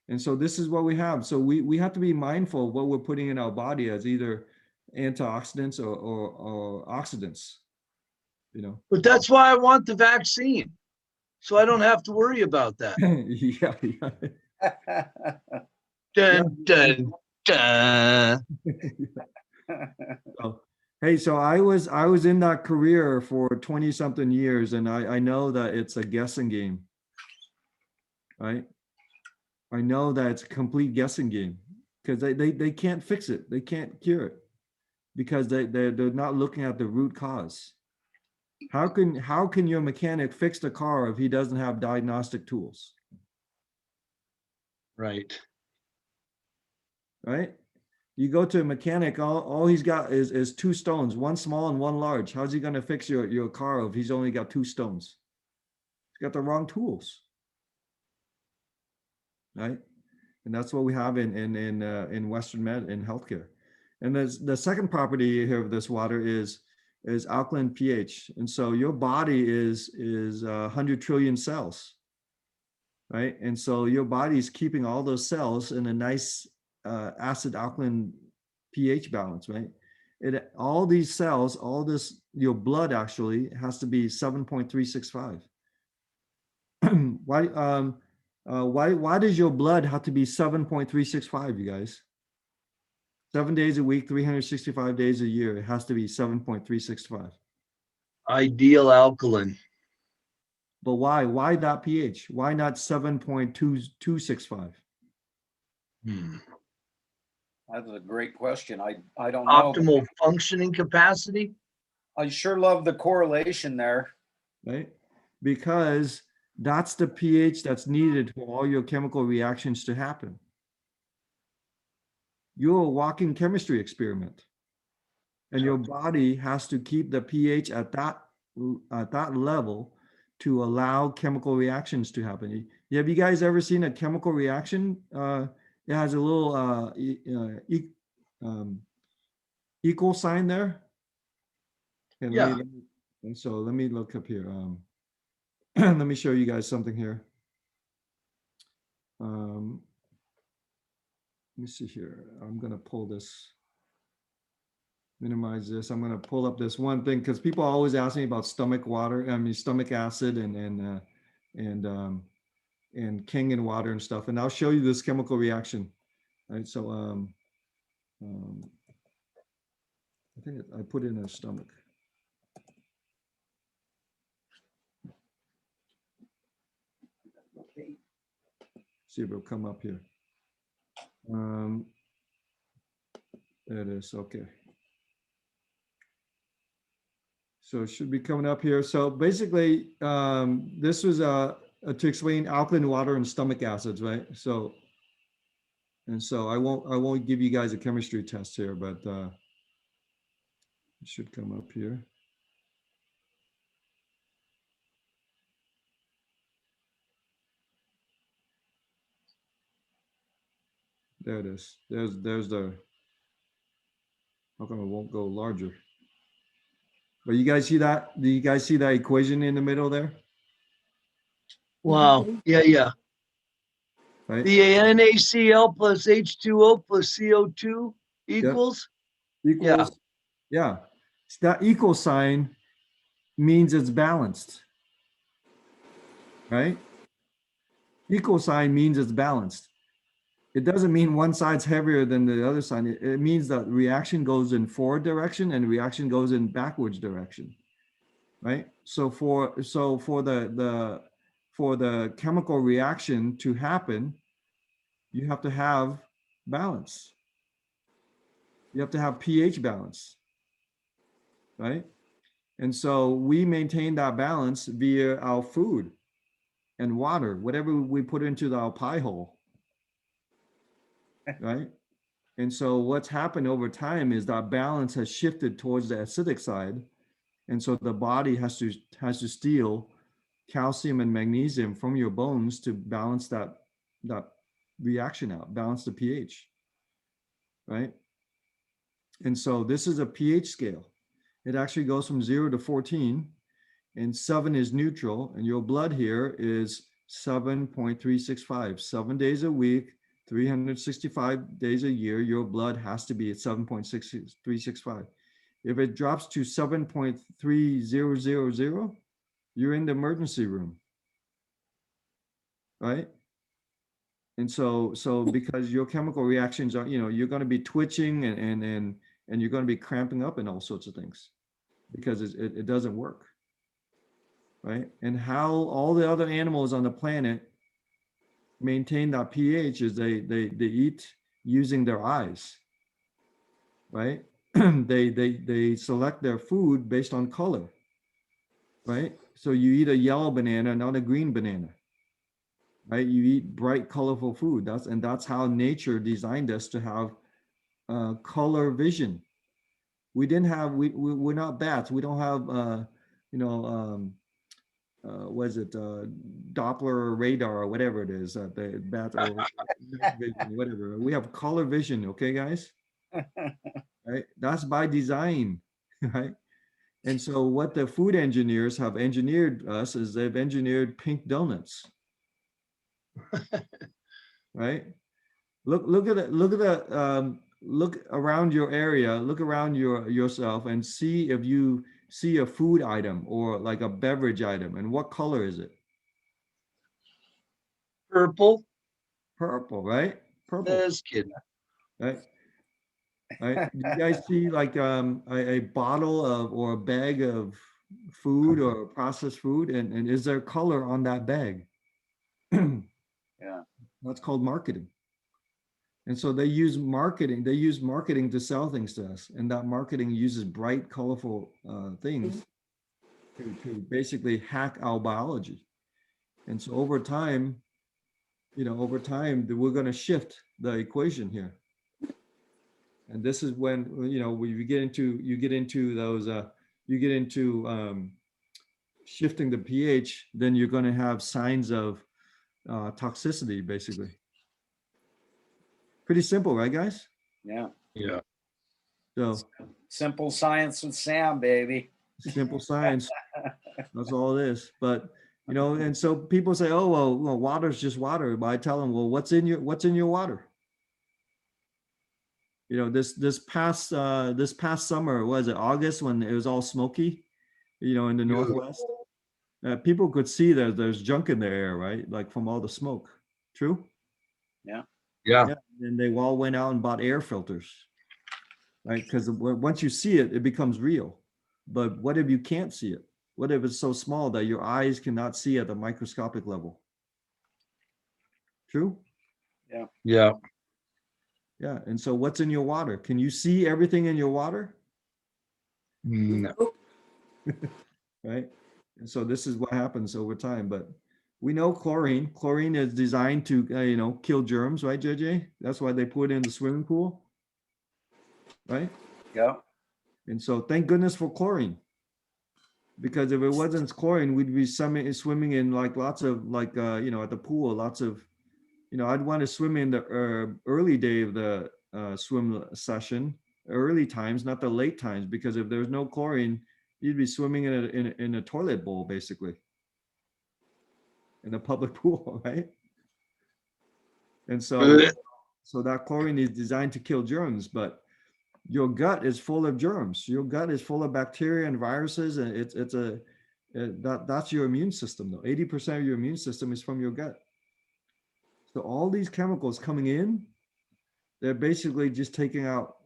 And so this is what we have. So we have to be mindful of what we're putting in our body as either antioxidants or oxidants, you know.
But that's why I want the vaccine. So I don't have to worry about that.
Yeah, yeah.
Dun, dun, dun.
So, hey, so I was in that career for 20 something years, and I know that it's a guessing game, right? I know that it's a complete guessing game because they can't fix it. They can't cure it because they're not looking at the root cause. How can your mechanic fix the car if he doesn't have diagnostic tools?
Right.
Right? You go to a mechanic, all he's got is 2 stones, one small and one large. How's he going to fix your car if he's only got 2 stones? He's got the wrong tools. Right? And that's what we have in Western med in healthcare. And there's the second property here of this water is alkaline pH. And so your body is 100 trillion cells, right? And so your body is keeping all those cells in a nice acid alkaline pH balance, right? All these cells, your blood actually has to be 7.365. Why does your blood have to be 7.365, you guys? 7 days a week, 365 days a year, it has to be 7.365.
Ideal alkaline.
But why? Why that pH? Why not 7.2265?
That's a great question. I don't know.
Optimal functioning capacity.
I sure love the correlation there.
Right? Because that's the pH that's needed for all your chemical reactions to happen. You're a walking chemistry experiment. And your body has to keep the pH at that level to allow chemical reactions to happen. Have you guys ever seen a chemical reaction? It has a little equal sign there. And
Yeah.
let me look up here. Let me show you guys something here. Let me see here. I'm gonna pull this, minimize this. I'm gonna pull up this one thing because people always ask me about stomach acid and Kangen water and stuff. And I'll show you this chemical reaction. Right. So I think I put it in a stomach. See if it'll come up here. There it is. Okay. So it should be coming up here. So basically, this was to explain alkaline water and stomach acids, right? So, and so I won't give you guys a chemistry test here, but it should come up here. There it is. There's the, how come it won't go larger? But you guys see that? Do you guys see that equation in the middle there?
Wow. Yeah, yeah.
Right?
The NaCl plus H2O plus CO2 equals.
Equals, yeah. So that equal sign means it's balanced, right? Equal sign means it's balanced. It doesn't mean one side's heavier than the other side. It means that reaction goes in forward direction and reaction goes in backwards direction, right? So for the chemical reaction to happen, you have to have balance. You have to have pH balance, right? And so we maintain that balance via our food and water, whatever we put into our pie hole, right? And so what's happened over time is that balance has shifted towards the acidic side. And so the body has to steal calcium and magnesium from your bones to balance that reaction out, balance the pH, right? And so this is a pH scale. It actually goes from 0 to 14, and 7 is neutral, and your blood here is 7.365. 7 days a week, 365 days a year, your blood has to be at 7.365. If it drops to 7.3000, you're in the emergency room, right? And so because your chemical reactions are, you're going to be twitching and you're going to be cramping up and all sorts of things because it doesn't work, right? And how all the other animals on the planet maintain that pH is they eat using their eyes, right? they select their food based on color, right? So you eat a yellow banana, not a green banana, right? You eat bright, colorful food. That's how nature designed us to have color vision. We're not bats. We don't have what is it, Doppler radar or whatever it is, the bat or whatever. We have color vision, okay, guys? Right? That's by design, right? And so what the food engineers have engineered us is they've engineered pink donuts, right? Look at it. Look around your area. Look around yourself and see if you see a food item or like a beverage item, and what color is it?
Purple.
Purple, right? Purple,
Just kidding.
right? Right? Do you guys see like a bottle of or a bag of food or processed food, and is there color on that bag?
Yeah.
That's called marketing. And so they use marketing to sell things to us, and that marketing uses bright, colorful things to basically hack our biology. And so over time, we're going to shift the equation here. And this is when, when you get into those, shifting the pH, then you're going to have signs of toxicity, basically. Pretty simple, right, guys?
Yeah.
Yeah.
So
Simple science with Sam, baby.
simple science. That's all it is. But and so people say, "Oh, well, water's just water." But I tell them, "Well, what's in your water?" This past summer, was it August when it was all smoky, in the Northwest? People could see that there's junk in the air, right? Like from all the smoke. True?
Yeah.
Yeah.
Yeah. And they all went out and bought air filters, right? Because once you see it, it becomes real. But what if you can't see it? What if it's so small that your eyes cannot see at the microscopic level? True?
Yeah.
Yeah. And so what's in your water? Can you see everything in your water?
No.
Right? And so this is what happens over time. But we know chlorine. Chlorine is designed to, kill germs, right, JJ? That's why they put it in the swimming pool, right?
Yeah.
And so thank goodness for chlorine. Because if it wasn't chlorine, we'd be swimming in like lots of at the pool, lots of, I'd want to swim in the early day of the swim session, early times, not the late times, because if there's no chlorine, you'd be swimming in a toilet bowl, basically, in a public pool, right? And so that chlorine is designed to kill germs, but your gut is full of germs. Your gut is full of bacteria and viruses, and that's your immune system. Though 80% of your immune system is from your gut. So all these chemicals coming in, they're basically just taking out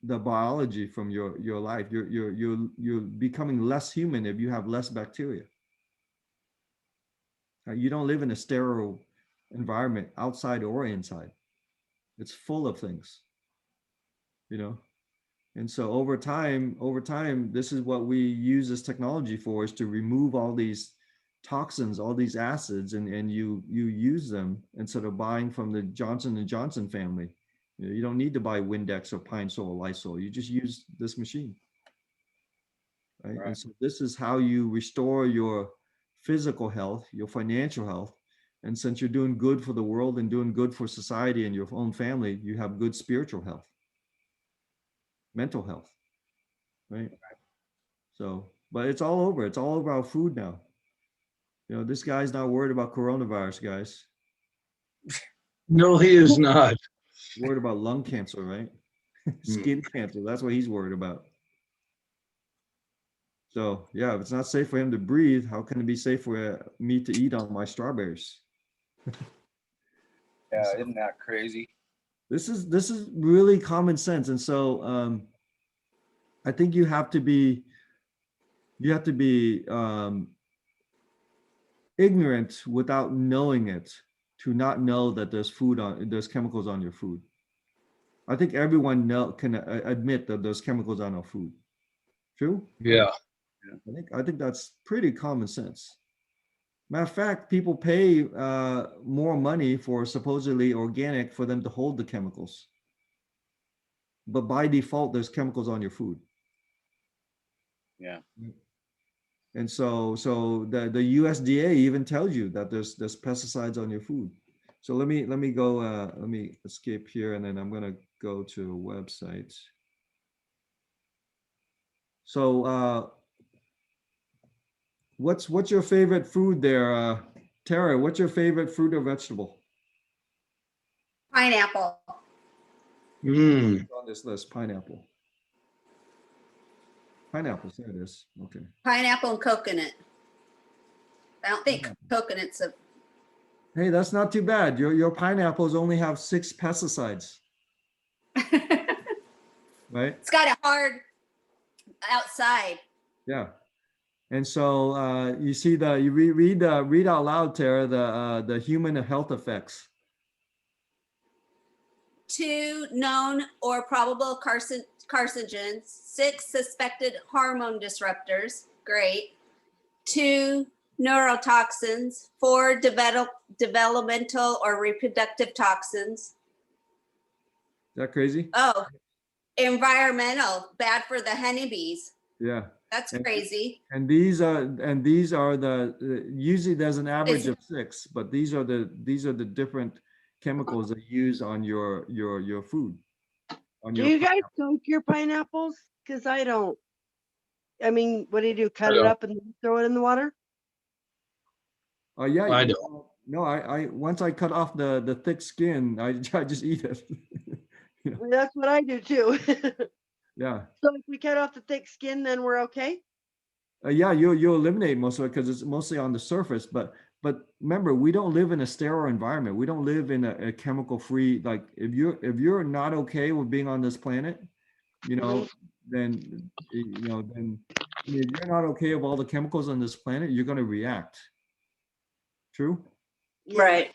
the biology from your life. You're becoming less human if you have less bacteria. You don't live in a sterile environment, outside or inside. It's full of things, And so over time, this is what we use this technology for, is to remove all these toxins, all these acids, and you use them instead of buying from the Johnson & Johnson family. You don't need to buy Windex or Pine Sol or Lysol. You just use this machine. Right? And so this is how you restore your physical health, your financial health. And since you're doing good for the world and doing good for society and your own family, you have good spiritual health, mental health, right? So, but it's all over. It's all over our food now. This guy's not worried about coronavirus, guys.
No, he is not.
He's worried about lung cancer, right? Skin cancer. That's what he's worried about. So yeah, if it's not safe for him to breathe, how can it be safe for me to eat on my strawberries?
Yeah, isn't that crazy?
This is really common sense. And so I think you have to be ignorant without knowing it, to not know that there's chemicals on your food. I think everyone can admit that there's chemicals on our food. True?
Yeah.
I think that's pretty common sense. Matter of fact, people pay more money for supposedly organic for them to hold the chemicals. But by default, there's chemicals on your food.
Yeah.
And so the USDA even tells you that there's pesticides on your food. So let me go, let me escape here, and then I'm gonna go to a website. So what's your favorite food there, Tara? What's your favorite fruit or vegetable?
Pineapple.
Mm.
On this list, pineapple. Pineapples, there it is. Okay.
Pineapple and coconut. I don't think coconut's a.
Hey, that's not too bad. Your pineapples only have 6 pesticides, right?
It's got a hard outside.
Yeah. And so you see read out loud, Tara, the human health effects.
2 known or probable carcinogens, 6 suspected hormone disruptors, great, 2 neurotoxins, 4 developmental or reproductive toxins.
Is that crazy?
Oh, environmental, bad for the honeybees.
Yeah.
That's crazy.
And these are the usually there's an average of 6, but these are the different chemicals they use on your food.
Do you guys soak your pineapples? Because I don't. I mean, what do you do? Cut it up and throw it in the water?
Oh yeah,
I don't.
No, I once I cut off the thick skin, I just eat it.
Well, that's what I do too.
Yeah.
So if we cut off the thick skin, then we're okay?
Yeah, you eliminate most of it because it's mostly on the surface. But remember, we don't live in a sterile environment. We don't live in a chemical free. Like if you're not okay with being on this planet, then if you're not okay with all the chemicals on this planet, you're going to react. True?
Right.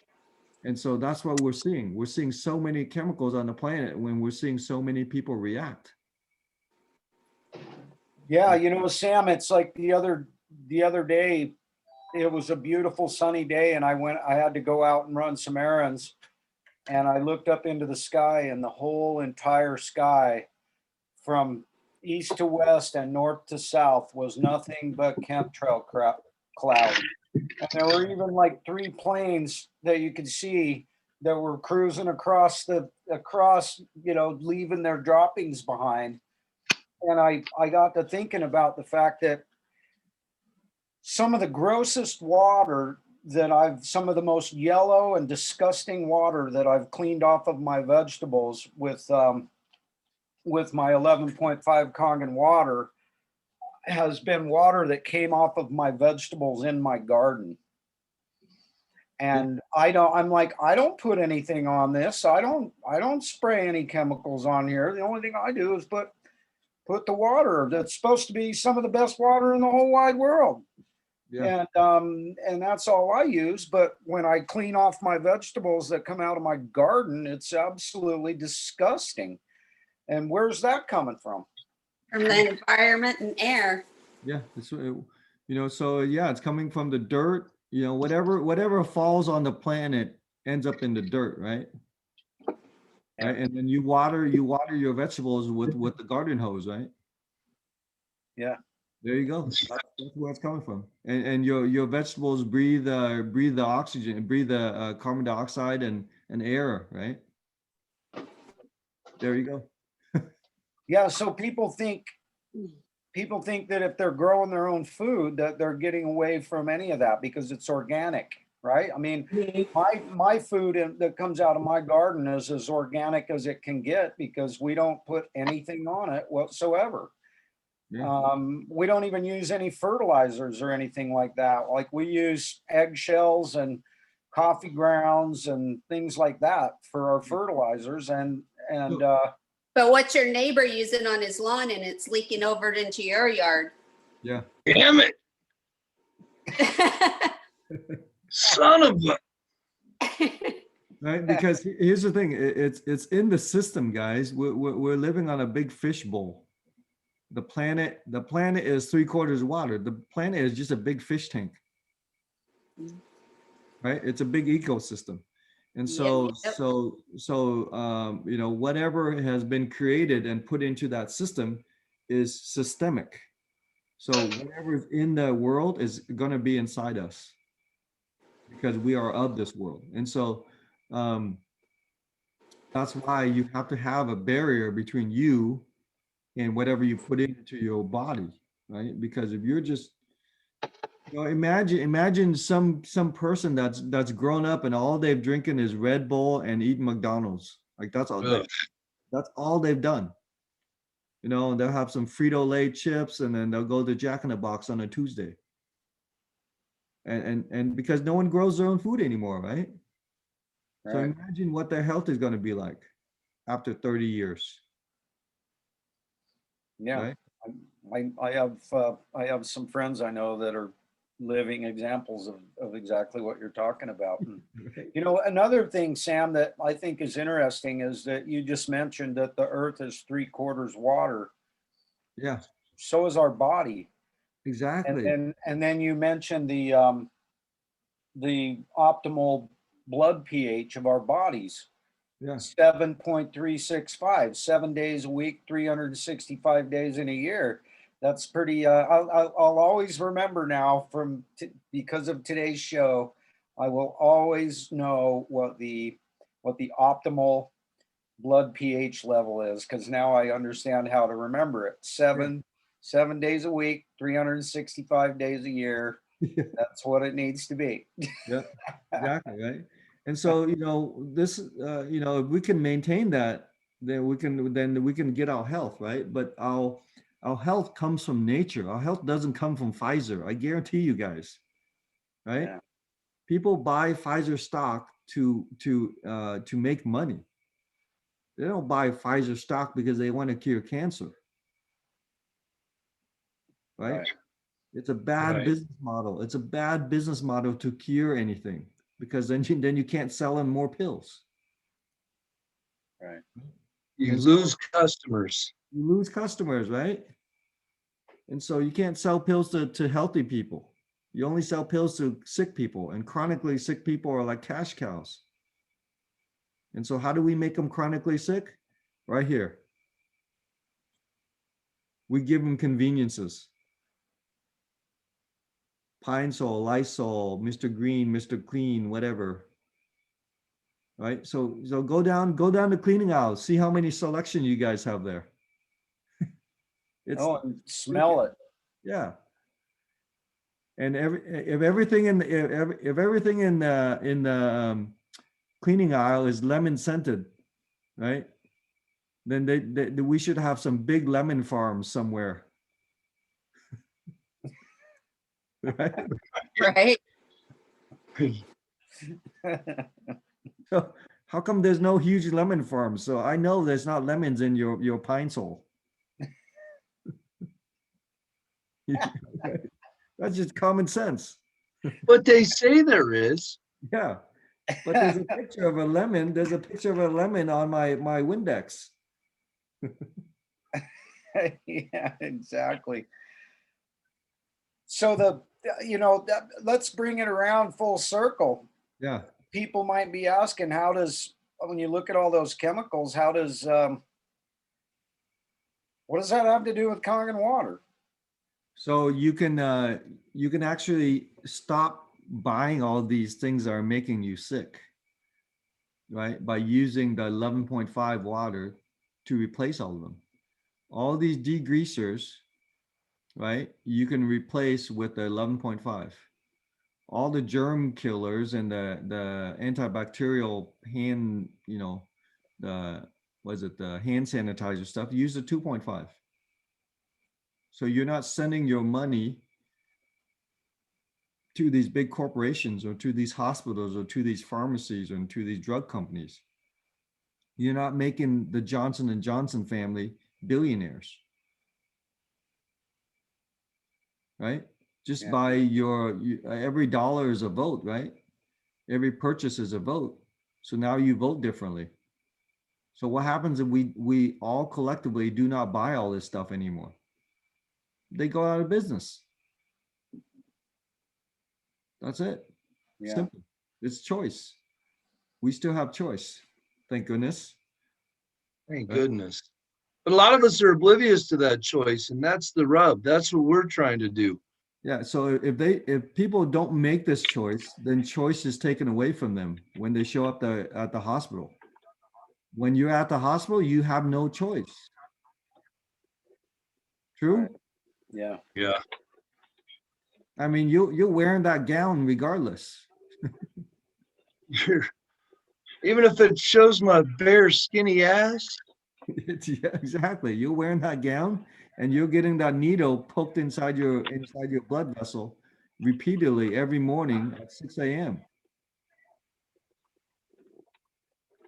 And so that's what we're seeing. We're seeing so many chemicals on the planet when we're seeing so many people react.
Yeah, you know, Sam, it's like the other day, it was a beautiful sunny day and I had to go out and run some errands. And I looked up into the sky and the whole entire sky from east to west and north to south was nothing but chemtrail cloud. And there were even like 3 planes that you could see that were cruising across, leaving their droppings behind. And I got to thinking about the fact that some of the grossest water some of the most yellow and disgusting water that I've cleaned off of my vegetables with my 11.5 Kangen water has been water that came off of my vegetables in my garden. And I don't put anything on this. I don't spray any chemicals on here. The only thing I do is put the water that's supposed to be some of the best water in the whole wide world.
Yeah.
And that's all I use. But when I clean off my vegetables that come out of my garden, it's absolutely disgusting. And where's that coming from?
From the environment and air.
Yeah. So yeah, it's coming from the dirt, whatever falls on the planet ends up in the dirt, right?
Yeah.
Right. And then you water your vegetables with the garden hose, right?
Yeah.
There you go. That's where it's coming from. And your vegetables breathe the oxygen, breathe the carbon dioxide and air, right? There you go.
Yeah. So people think that if they're growing their own food, that they're getting away from any of that because it's organic, right? I mean, my food that comes out of my garden is as organic as it can get because we don't put anything on it whatsoever.
Yeah.
We don't even use any fertilizers or anything like that. Like we use eggshells and coffee grounds and things like that for our fertilizers.
But what's your neighbor using on his lawn and it's leaking over into your yard?
Yeah.
Damn it. Son of a.
Right. Because here's the thing, it's in the system, guys. We're living on a big fishbowl. The planet is 3/4 water. The planet is just a big fish tank. Right? It's a big ecosystem. And so, whatever has been created and put into that system is systemic. So whatever is in the world is going to be inside us because we are of this world. And so that's why you have to have a barrier between you and whatever you put into your body, right? Because if you're just, imagine some person that's grown up and all they've drinking is Red Bull and eating McDonald's. Like that's all they've done. They'll have some Frito-Lay chips and then they'll go to Jack in the Box on a Tuesday. And because no one grows their own food anymore, right? So imagine what their health is going to be like after 30 years.
Yeah. Right? I have some friends I know that are living examples of exactly what you're talking about. And, another thing, Sam, that I think is interesting is that you just mentioned that the earth is 3/4 water.
Yeah.
So is our body.
Exactly.
And then you mentioned the optimal blood pH of our bodies.
Yeah.
7.365, 7 days a week, 365 days in a year. That's pretty, I'll always remember now because of today's show, I will always know what the optimal blood pH level is because now I understand how to remember it. 7 days a week, 365 days a year. That's what it needs to be.
Yeah, exactly, right. And so, this, if we can maintain that, then we can get our health, right? But our health comes from nature. Our health doesn't come from Pfizer. I guarantee you guys, right?
Yeah.
People buy Pfizer stock to make money. They don't buy Pfizer stock because they want to cure cancer, right? It's a bad business model. It's a bad business model to cure anything. because then you can't sell them more pills.
Right.
You
And so
lose customers.
you lose customers, right? And so you can't sell pills to healthy people. You only sell pills to sick people, and chronically sick people are like cash cows. And so how do we make them chronically sick? Right here. We give them conveniences. Pine Sol, Lysol, Mr. Green, Mr. Clean, whatever. Right? So go down the cleaning aisle. See how many selection you guys have there. It's
Oh, and smell it.
yeah. And if everything in the cleaning aisle is lemon scented, right? Then we should have some big lemon farms somewhere. Right?
Right.
So how come there's no huge lemon farms? So I know there's not lemons in your Pine Sol. That's just common sense.
But they say there is.
Yeah. But there's a picture of a lemon. There's a picture of a lemon on my Windex.
Yeah, exactly. So let's bring it around full circle.
Yeah.
People might be asking, when you look at all those chemicals, what does that have to do with Kangen water?
So you can actually stop buying all these things that are making you sick, right? By using the 11.5 water to replace all of them. All these degreasers, right? You can replace with the 11.5. All the germ killers and the antibacterial hand, the hand sanitizer stuff, use the 2.5. So you're not sending your money to these big corporations or to these hospitals or to these pharmacies or to these drug companies. You're not making the Johnson & Johnson family billionaires. Right? Just by every dollar is a vote, right? Every purchase is a vote. So now you vote differently. So what happens if we all collectively do not buy all this stuff anymore? They go out of business. That's it.
Yeah.
Simple. It's choice. We still have choice. Thank goodness.
Thank goodness. But a lot of us are oblivious to that choice, and that's the rub. That's what we're trying to do.
Yeah. So if people don't make this choice, then choice is taken away from them when they show up at the hospital. When you're at the hospital, you have no choice. True?
Right. Yeah.
Yeah.
I mean, you're wearing that gown regardless.
Even if it shows my bare skinny ass.
Yeah, exactly. You're wearing that gown and you're getting that needle poked inside your blood vessel repeatedly every morning at 6 a.m.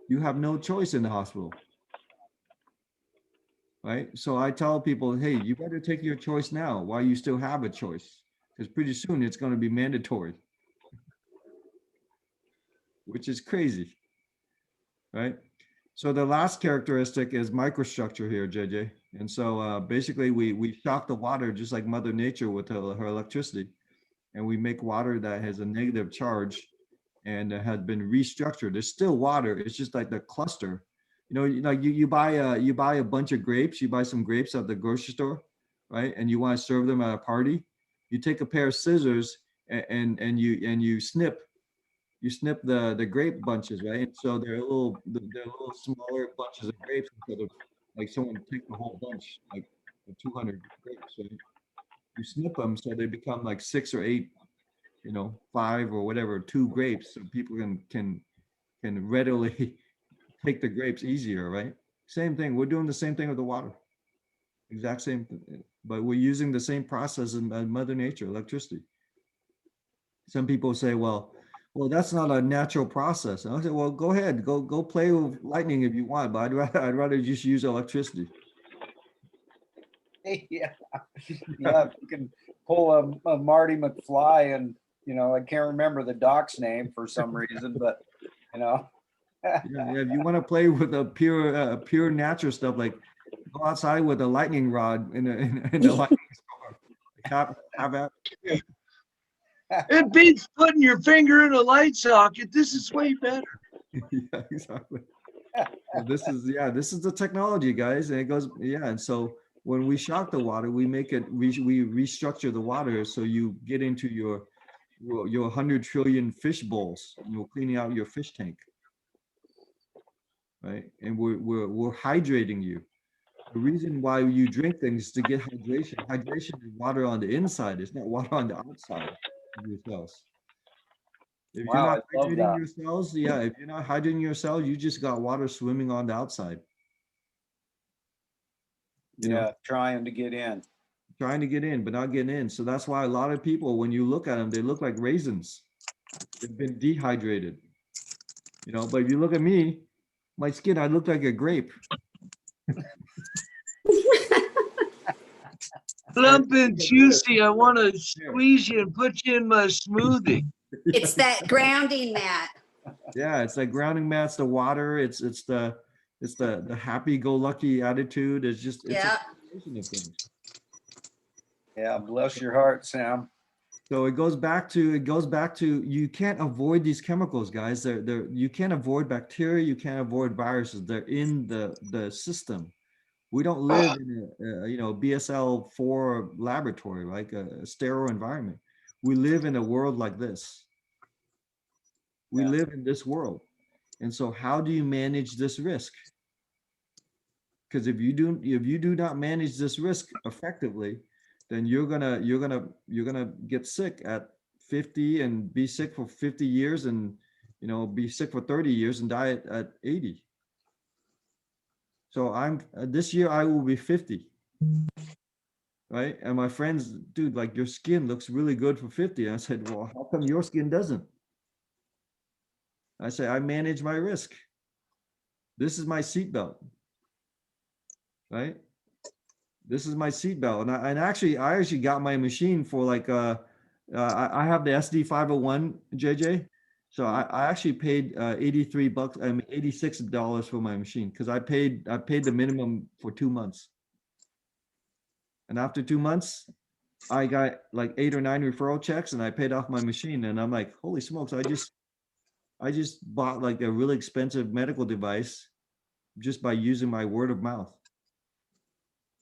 You have no choice in the hospital. Right? So I tell people, hey, you better take your choice now while you still have a choice, because pretty soon it's going to be mandatory, which is crazy. Right? So the last characteristic is microstructure here, JJ. And so basically we shock the water just like Mother Nature with her electricity. And we make water that has a negative charge and has been restructured. There's still water. It's just like the cluster. Like you buy a bunch of grapes, you buy some grapes at the grocery store, right? And you want to serve them at a party. You take a pair of scissors and you snip the grape bunches, right? And so they're little smaller bunches of grapes instead of like someone take the whole bunch, like 200 grapes. So you snip them so they become like 6 or 8, 5 or whatever, 2 grapes, so people can readily take the grapes easier, right? Same thing. We're doing the same thing with the water. Exact same thing, but we're using the same process in Mother Nature, electricity. Some people say, well, that's not a natural process. And I say, well, go ahead, go play with lightning if you want, but I'd rather just use electricity.
Yeah. Yeah. If you can pull a Marty McFly and you know, I can't remember the doc's name for some reason, but you know.
Yeah, if you want to play with a pure natural stuff, like go outside with a lightning rod in a lightning storm. Have at
It beats putting your finger in a light socket. This is way better.
yeah, exactly. Well, this is the technology, guys, and it goes, yeah. And so when we shock the water, we restructure the water so you get into your 100 trillion fish bowls, and we're cleaning out your fish tank, right? And we're hydrating you. The reason why you drink things is to get hydration. Hydration is water on the inside. It's not water on the outside of your cells. If you're
Wow,
not
I love
hydrating
that.
your cells, yeah, if you're not hydrating your cells, you just got water swimming on the outside. You know,
Yeah, trying to get in.
trying to get in, but not getting in. So that's why a lot of people, when you look at them, they look like raisins. They've been dehydrated. You know, but if you look at me, my skin, I look like a grape.
Plump and juicy. I want to squeeze you and put you in my smoothie.
It's that grounding mat.
Yeah, it's like grounding mats, the water, it's the happy-go-lucky attitude. It's just it's
Yeah.
a combination of things.
Yeah, bless your heart, Sam.
So it goes back to you can't avoid these chemicals, guys. You can't avoid bacteria, you can't avoid viruses. They're in the system. We don't live in a BSL-4 laboratory, like a sterile environment. We live in a world like this. We
Yeah.
live in this world. And so how do you manage this risk? Because if you do not manage this risk effectively, then you're gonna get sick at 50 and be sick for 50 years and be sick for 30 years and die at 80. So this year I will be 50. Right? And my friends, dude, like your skin looks really good for 50. And I said, well, how come your skin doesn't? I say, I manage my risk. This is my seatbelt. Right? This is my seatbelt. And I actually got my machine for like I have the SD501 JJ. So I actually paid $83, $86 for my machine because I paid the minimum for 2 months. And after 2 months, I got like 8 or 9 referral checks and I paid off my machine. And I'm like, holy smokes, I just bought like a really expensive medical device just by using my word of mouth.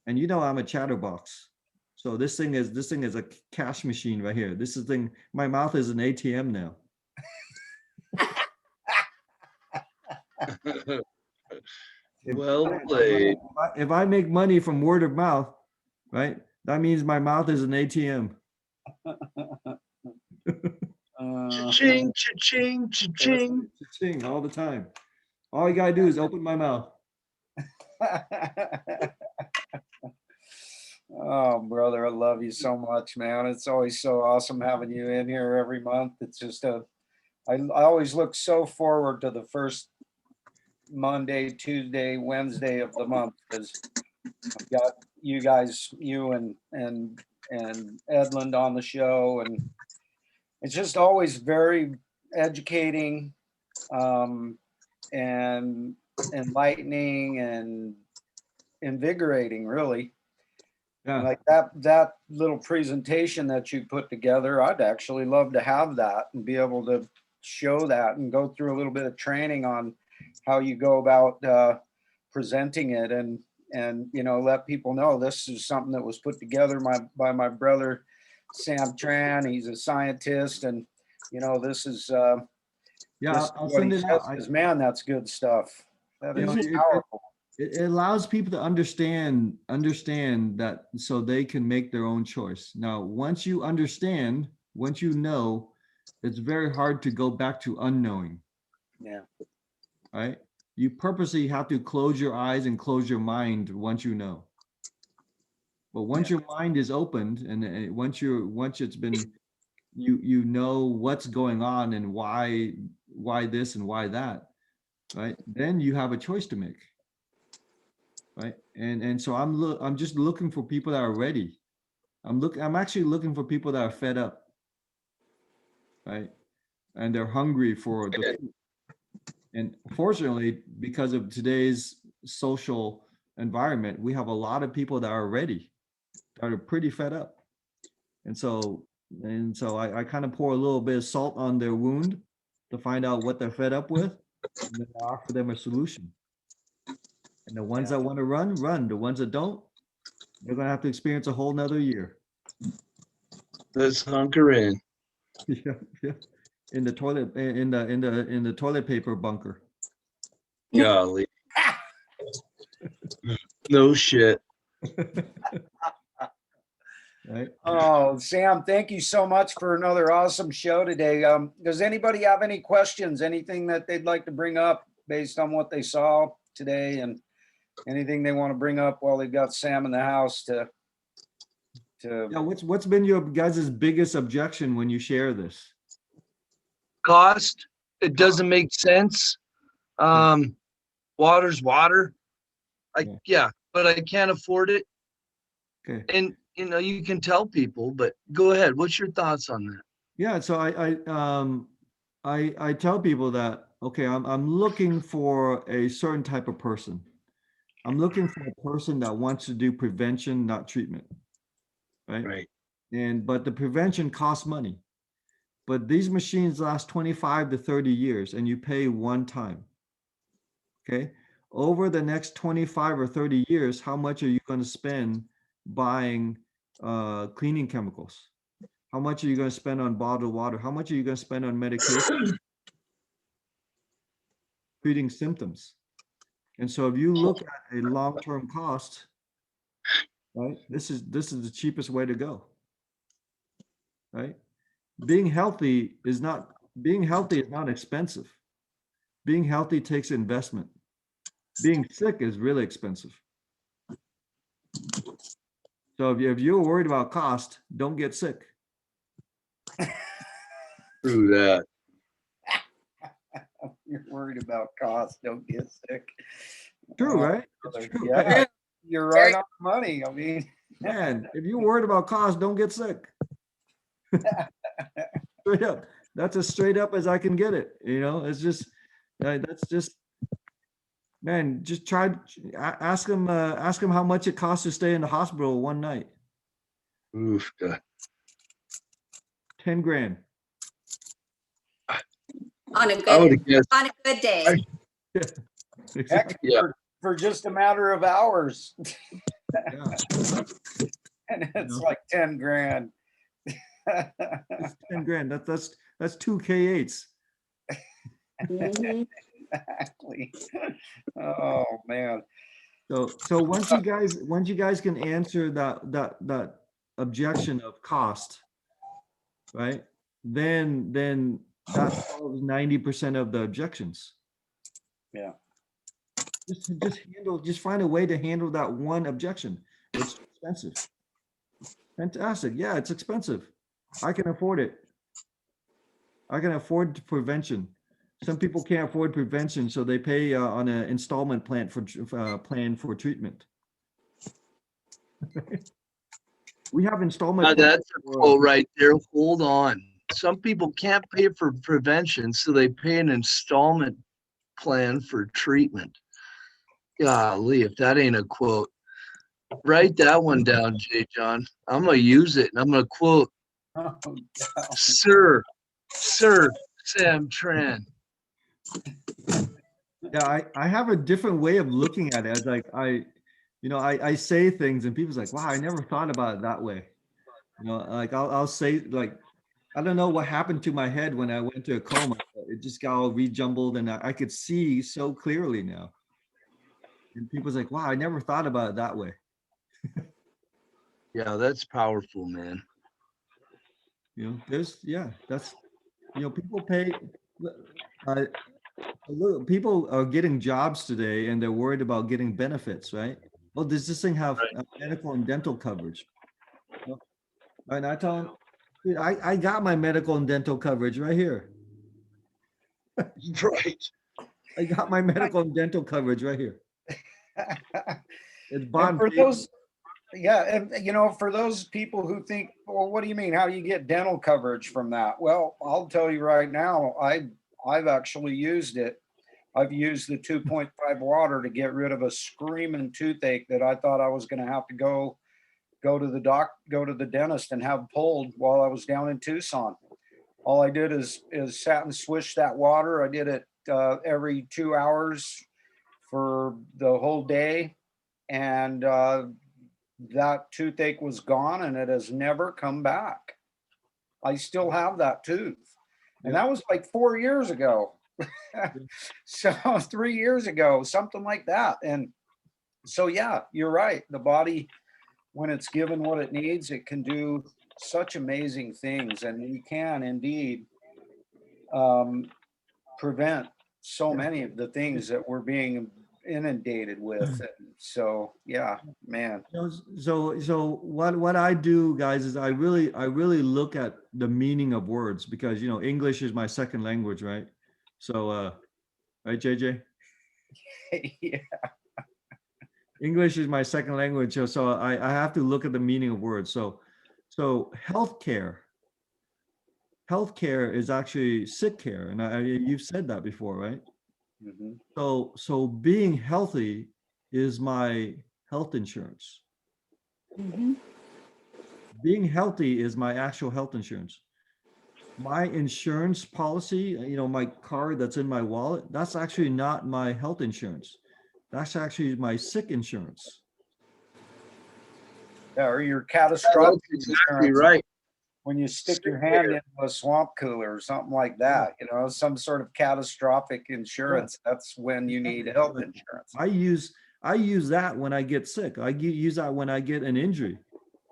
And I'm a chatterbox. So this thing is a cash machine right here. This is thing, my mouth is an ATM now.
Well played.
If I make money from word of mouth, right? That means my mouth is an ATM.
Cha-ching, cha-ching, cha-ching.
Cha-ching all the time. All you gotta do is open my mouth.
Oh, brother, I love you so much, man. It's always so awesome having you in here every month. It's just I always look so forward to the first Monday, Tuesday, Wednesday of the month because I've got you guys, you and Edlund on the show, and it's just always very educating, and enlightening and invigorating, really.
Yeah.
Like that little presentation that you put together, I'd actually love to have that and be able to show that and go through a little bit of training on how you go about presenting it and let people know this is something that was put together by my brother Sam Tran. He's a scientist, and this is
Yeah, I'll
what
send
he
it
says
out.
is, man, that's good stuff. That is
it-
powerful.
It allows people to understand that so they can make their own choice. Now, once you understand, once you know, it's very hard to go back to unknowing,
Yeah.
right? You purposely have to close your eyes and close your mind once you know. But once your mind is opened and once it's been, you know what's going on and why this and why that, right? Then you have a choice to make. Right. And so I'm just looking for people that are ready. I'm actually looking for people that are fed up. right? And they're hungry for the food. And fortunately, because of today's social environment, we have a lot of people that are ready, that are pretty fed up. And so, I kind of pour a little bit of salt on their wound to find out what they're fed up with, and then offer them a solution. And the ones that want to run, run. The ones that don't, they're gonna have to experience a whole nother year.
Let's hunker in.
Yeah, yeah. In the toilet, in the toilet paper bunker.
Golly. No shit.
Right?
Oh, Sam, thank you so much for another awesome show today. Does anybody have any questions, anything that they'd like to bring up based on what they saw today, and anything they want to bring up while they've got Sam in the house to
Yeah, what's been your guys' biggest objection when you share this?
Cost, it doesn't make sense. Water's water.
Yeah.
But I can't afford it.
Okay.
And you can tell people, but go ahead. What's your thoughts on that?
Yeah, so I tell people that, okay, I'm looking for a certain type of person. I'm looking for a person that wants to do prevention, not treatment. Right?
Right.
But the prevention costs money. But these machines last 25 to 30 years, and you pay one time. Okay. Over the next 25 or 30 years, how much are you going to spend buying cleaning chemicals? How much are you going to spend on bottled water? How much are you going to spend on medication? Treating symptoms. And so if you look at a long-term cost, right, this is the cheapest way to go. Right? Being healthy is not expensive. Being healthy takes investment. Being sick is really expensive. So if you're worried about cost, don't get sick.
True that.
you're worried about cost, don't get sick.
True, right?
Brother,
It's true,
yeah,
right?
you're right on the money. I mean,
Man, if you're worried about cost, don't get sick. Straight up. That's as straight up as I can get it. It's just, that's just, man, just ask them how much it costs to stay in the hospital one night.
Oof.
10 grand.
On a
I would
good,
have guessed.
on a good day.
Yeah.
heck,
Exactly.
Yeah.
for just a matter of hours.
Yeah.
And it's like 10 grand.
It's 10 grand. That's 2 K8s.
Mhm.
Exactly. Oh man.
So once you guys can answer that objection of cost, right? Then that solves 90% of the objections.
Yeah.
Just find a way to handle that one objection. It's expensive. Fantastic. Yeah, it's expensive. I can afford it. I can afford prevention. Some people can't afford prevention, so they pay on an installment plan for treatment. We have installment.
That's a quote right there. Hold on. Some people can't pay for prevention, so they pay an installment plan for treatment. Golly, if that ain't a quote. Write that one down, Jay John. I'm gonna use it, and I'm gonna quote,
Oh, God.
Sir Sam Tran.
Yeah, I have a different way of looking at it. As like I say things and people's like, wow, I never thought about it that way. Like I'll say, like, I don't know what happened to my head when I went to a coma. It just got all rejumbled, and I could see so clearly now. And people's like, wow, I never thought about it that way.
Yeah, that's powerful, man.
That's people pay. People are getting jobs today, and they're worried about getting benefits, right? Well, does this thing have medical and dental coverage? And I tell them, dude, I got my medical and dental coverage right here.
Right.
I got my medical and dental coverage right here. It's bond.
Yeah, and for those people who think, well, what do you mean? How do you get dental coverage from that? Well, I'll tell you right now, I've actually used it. I've used the 2.5 water to get rid of a screaming toothache that I thought I was going to have to go to the dentist and have pulled while I was down in Tucson. All I did is sat and swished that water. I did it every 2 hours for the whole day, and that toothache was gone, and it has never come back. I still have that tooth, and that was like 4 years ago. So 3 years ago, something like that. And so, yeah, you're right. The body, when it's given what it needs, it can do such amazing things, and we can indeed prevent so many of the things that we're being inundated with. And so, yeah, man.
So what I do, guys, is I really look at the meaning of words, because English is my second language, right? So right, JJ?
Yeah.
English is my second language, so I have to look at the meaning of words. So healthcare is actually sick care, and you've said that before, right?
Mhm.
So being healthy is my health insurance. Being healthy is my actual health insurance. My insurance policy, my card that's in my wallet, that's actually not my health insurance. That's actually my sick insurance.
Yeah, or your
That's
catastrophic
exactly
insurance
right.
when you stick
Sick
your hand
care.
into a swamp cooler or something like that, some sort of catastrophic insurance. That's when you need health insurance.
I use that when I get sick. I use that when I get an injury.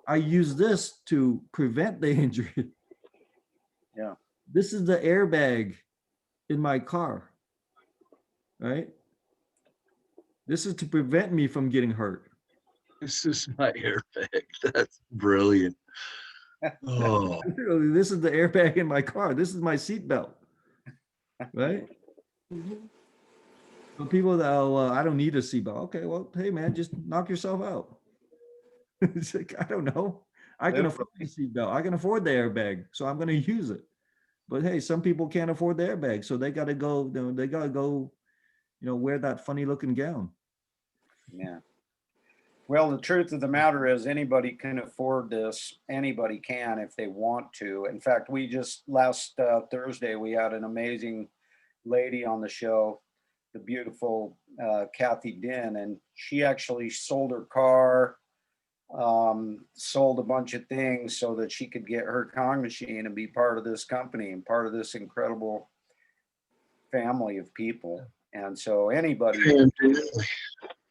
I use this to prevent the injury.
Yeah.
This is the airbag in my car, right? This is to prevent me from getting hurt.
This is my airbag. That's brilliant. Oh,
Literally, this is the airbag in my car. This is my seatbelt, right? So people that, oh, well, I don't need a seatbelt. Okay, well, hey man, just knock yourself out. It's like, I don't know. I can afford the seatbelt. I can afford the airbag, so I'm going to use it. But hey, some people can't afford the airbag, so they got to go. They got to go. Wear that funny looking gown.
Yeah. Well, the truth of the matter is anybody can afford this. Anybody can if they want to. In fact, we just last Thursday, we had an amazing lady on the show, the beautiful Kathy Din, and she actually sold her car, sold a bunch of things so that she could get her Kong machine and be part of this company and part of this incredible family of people. And so anybody,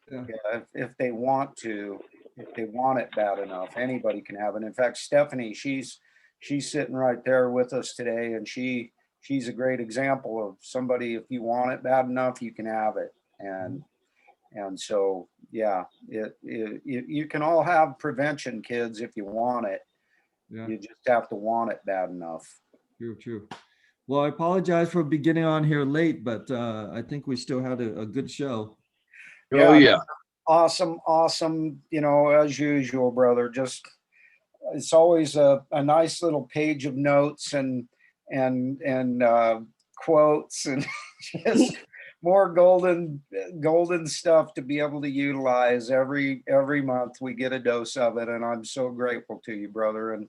if they want to, if they want it bad enough, anybody can have it. In fact, Stephanie, she's sitting right there with us today, and she's a great example of somebody, if you want it bad enough, you can have it. And so, yeah, you can all have prevention, kids, if you want it.
Yeah.
You just have to want it bad enough.
True. Well, I apologize for beginning on here late, but I think we still had a good show.
oh yeah.
Awesome. As usual, brother. Just it's always a nice little page of notes and quotes and just more golden stuff to be able to utilize every month. We get a dose of it, and I'm so grateful to you, brother. And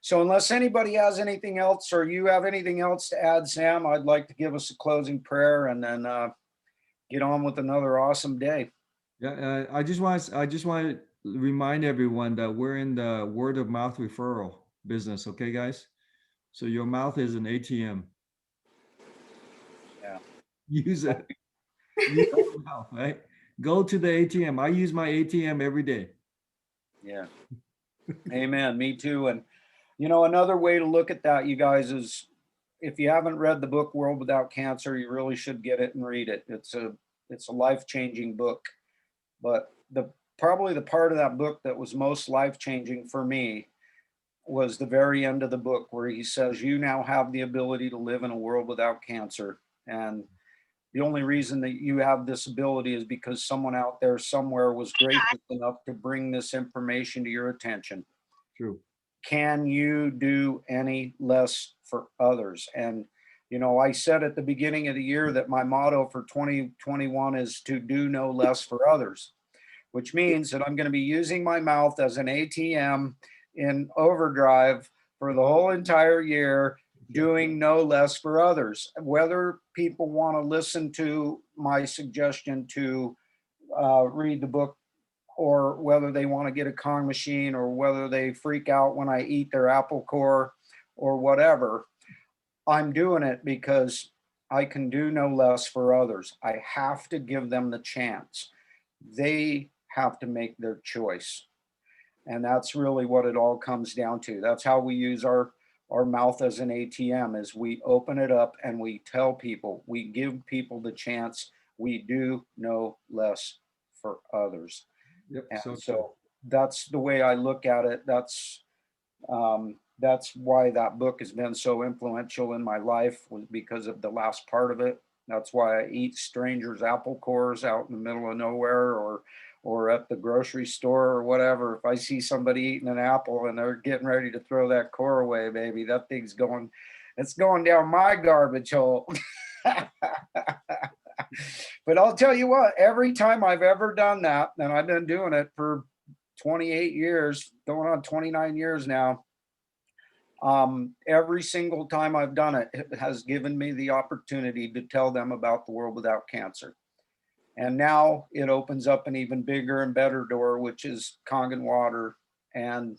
so unless anybody has anything else, or you have anything else to add, Sam, I'd like to give us a closing prayer and then get on with another awesome day.
Yeah, I just want to remind everyone that we're in the word of mouth referral business. Okay, guys. So your mouth is an ATM.
Yeah.
Use it. Use your mouth, right? Go to the ATM. I use my ATM every day.
Yeah. Amen. Me too. And another way to look at that, you guys, is if you haven't read the book World Without Cancer, you really should get it and read it. It's a life-changing book. But probably the part of that book that was most life-changing for me was the very end of the book, where he says, you now have the ability to live in a world without cancer. And The only reason that you have this ability is because someone out there somewhere was gracious enough to bring this information to your attention.
True.
Can you do any less for others? And, you know, I said at the beginning of the year that my motto for 2021 is to do no less for others, which means that I'm going to be using my mouth as an ATM in overdrive for the whole entire year, doing no less for others. Whether people want to listen to my suggestion to read the book, or whether they want to get a Kong machine, or whether they freak out when I eat their apple core or whatever, I'm doing it because I can do no less for others. I have to give them the chance. They have to make their choice. And that's really what it all comes down to. That's how we use our mouth as an ATM, is we open it up and we tell people, we give people the chance. We do no less for others.
Yep.
And
So true.
so that's the way I look at it. That's why that book has been so influential in my life, was because of the last part of it. That's why I eat strangers' apple cores out in the middle of nowhere, or at the grocery store or whatever. If I see somebody eating an apple and they're getting ready to throw that core away, baby, that thing's going, it's going down my garbage hole. But I'll tell you what, every time I've ever done that, and I've been doing it for 28 years, going on 29 years now, every single time I've done it, it has given me the opportunity to tell them about the world without cancer. And now it opens up an even bigger and better door, which is Kangen water. And,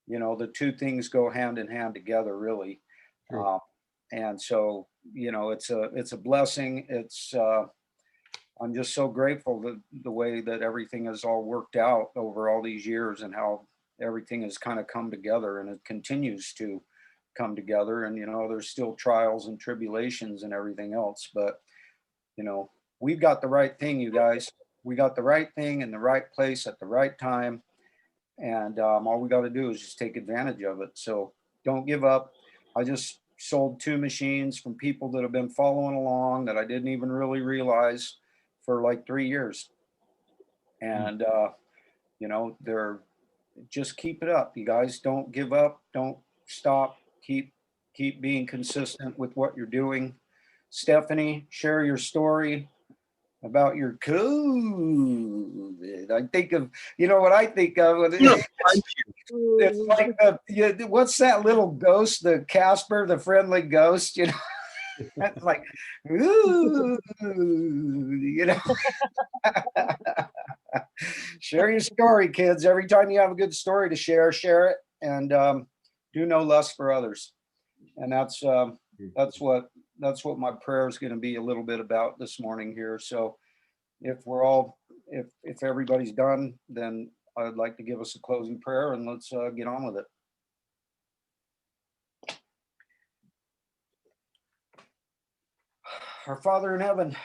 you know, the two things go hand in hand together, really.
True.
And so, you know, it's a blessing. I'm just so grateful that the way that everything has all worked out over all these years, and how everything has kind of come together, and it continues to come together. And, you know, there's still trials and tribulations and everything else, but, you know, we've got the right thing, you guys. We got the right thing in the right place at the right time. And all we got to do is just take advantage of it. So don't give up. I just sold 2 machines from people that have been following along that I didn't even really realize, for like 3 years. And, you know, just keep it up. You guys don't give up. Don't stop. Keep being consistent with what you're doing. Stephanie, share your story about your COVID. I think of, you know what I think of? It's like what's that little ghost, the Casper, the friendly ghost, you know? It's like, ooh, you know. Share your story, kids. Every time you have a good story to share it, and do no less for others. And that's what my prayer is going to be a little bit about this morning here. So if everybody's done, then I'd like to give us a closing prayer, and let's get on with it. Our Father in heaven,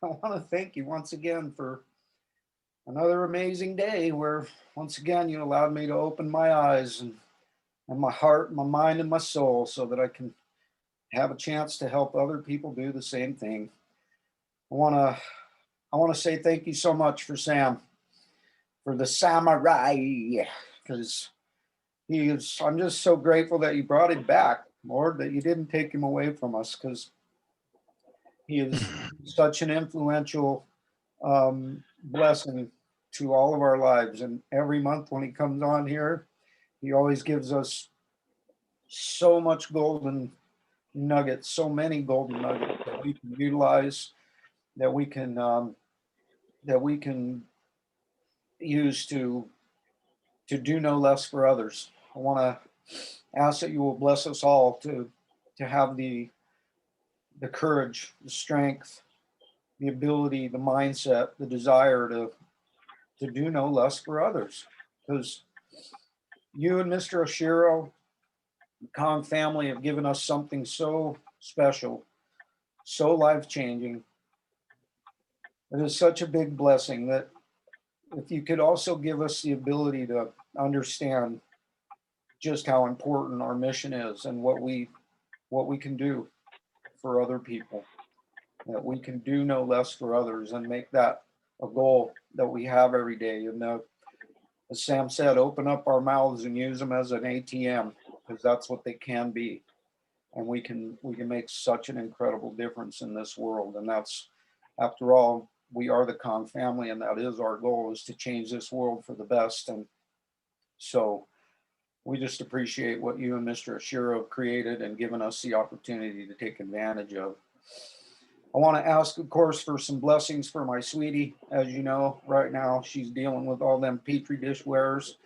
I want to thank you once again for another amazing day where once again you allowed me to open my eyes and my heart, my mind, and my soul, so that I can have a chance to help other people do the same thing. I want to say thank you so much for Sam, for the samurai, because I'm just so grateful that you brought him back, Lord, that you didn't take him away from us, because he is such an influential blessing to all of our lives. And every month when he comes on here, he always gives us so much golden nuggets, so many golden nuggets that we can utilize, that we can use to do no less for others. I want to ask that you will bless us all to have the courage, the strength, the ability, the mindset, the desire to do no less for others. Because you and Mr. Oshiro, the Kong family, have given us something so special, so life-changing. It is such a big blessing that if you could also give us the ability to understand just how important our mission is and what we can do for other people. that we can do no less for others and make that a goal that we have every day. And as Sam said, open up our mouths and use them as an ATM, because that's what they can be. And we can make such an incredible difference in this world. And that's, after all, we are the Kong family, and that is our goal, is to change this world for the best. And so we just appreciate what you and Mr. Ashiro have created and given us the opportunity to take advantage of. I want to ask, of course, for some blessings for my sweetie. As you know, right now she's dealing with all them Petri dish wearers,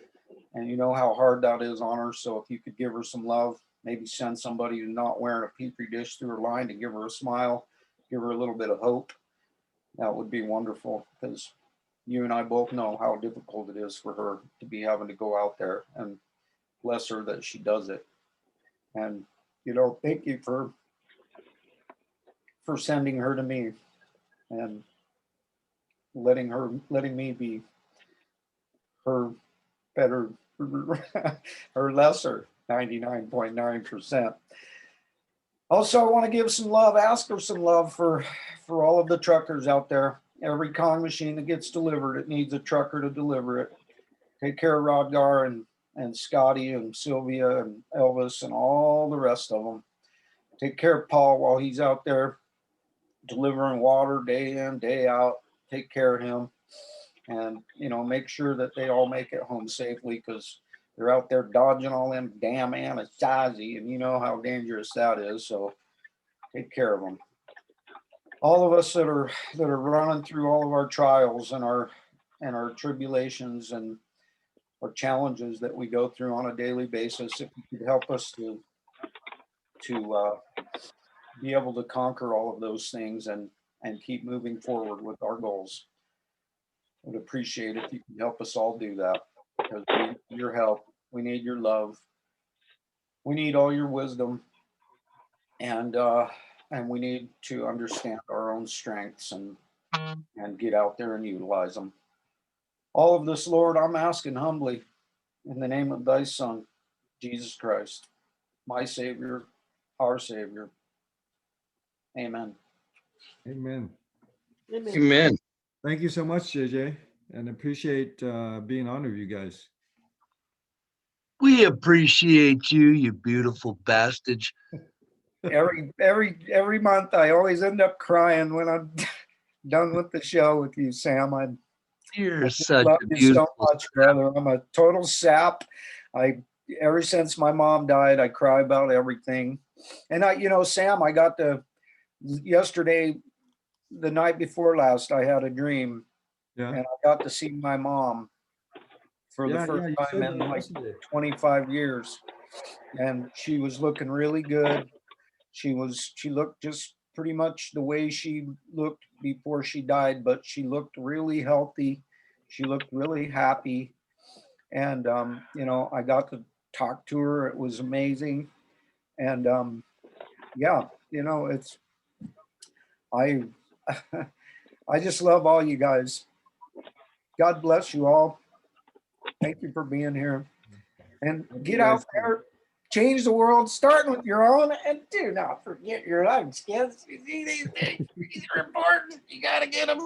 and you know how hard that is on her. So if you could give her some love, maybe send somebody who's not wearing a Petri dish through her line to give her a smile, give her a little bit of hope, that would be wonderful, because you and I both know how difficult it is for her to be having to go out there, and bless her that she does it. And, you know, thank you for sending her to me and letting me be her better, her lesser 99.9%. Also, I want to give some love, ask her some love for all of the truckers out there. Every Kong machine that gets delivered, it needs a trucker to deliver it. Take care of Rodgar and Scotty and Sylvia and Elvis and all the rest of them. Take care of Paul while he's out there delivering water day in, day out. Take care of him, and, you know, make sure that they all make it home safely, because they're out there dodging all them damn Anasazi, and you know how dangerous that is. So take care of them. All of us that are running through all of our trials and our tribulations and our challenges that we go through on a daily basis, if you could help us to be able to conquer all of those things and keep moving forward with our goals. I would appreciate it if you can help us all do that, because we need your help. We need your love. We need all your wisdom, and we need to understand our own strengths and get out there and utilize them. All of this, Lord, I'm asking humbly in the name of thy Son, Jesus Christ, my Savior, our Savior. Amen.
Amen.
Amen.
Thank you so much, JJ, and appreciate being on with you guys.
We appreciate you, you beautiful bastard.
Every month, I always end up crying when I'm done with the show with you, Sam. I
You're
just
such
love
a
you
beautiful.
so much, brother. I'm a total sap. Ever since my mom died, I cry about everything. And you know, Sam, I got yesterday, the night before last, I had a dream,
Yeah.
and I got to see my mom for the first
you
time
said
in
that
like
yesterday.
25 years. And she was looking really good. She looked just pretty much the way she looked before she died, but she looked really healthy. She looked really happy. And, you know, I got to talk to her. It was amazing. And, yeah, you know, I just love all you guys. God bless you all. Thank you for being here. And get out there, change the world, starting with your own, and do not forget your lunch, kids. These are important. You got to get them.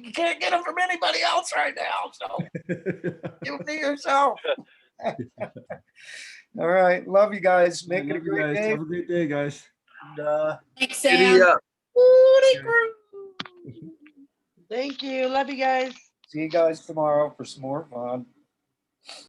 You can't get them from anybody else right now. So give them to yourself. All right. Love you guys. Make it a great day.
Have a great day, guys.
And,
Thanks,
Giddy
Sam.
up.
Thank you. Love you guys.
see you guys tomorrow for some more fun.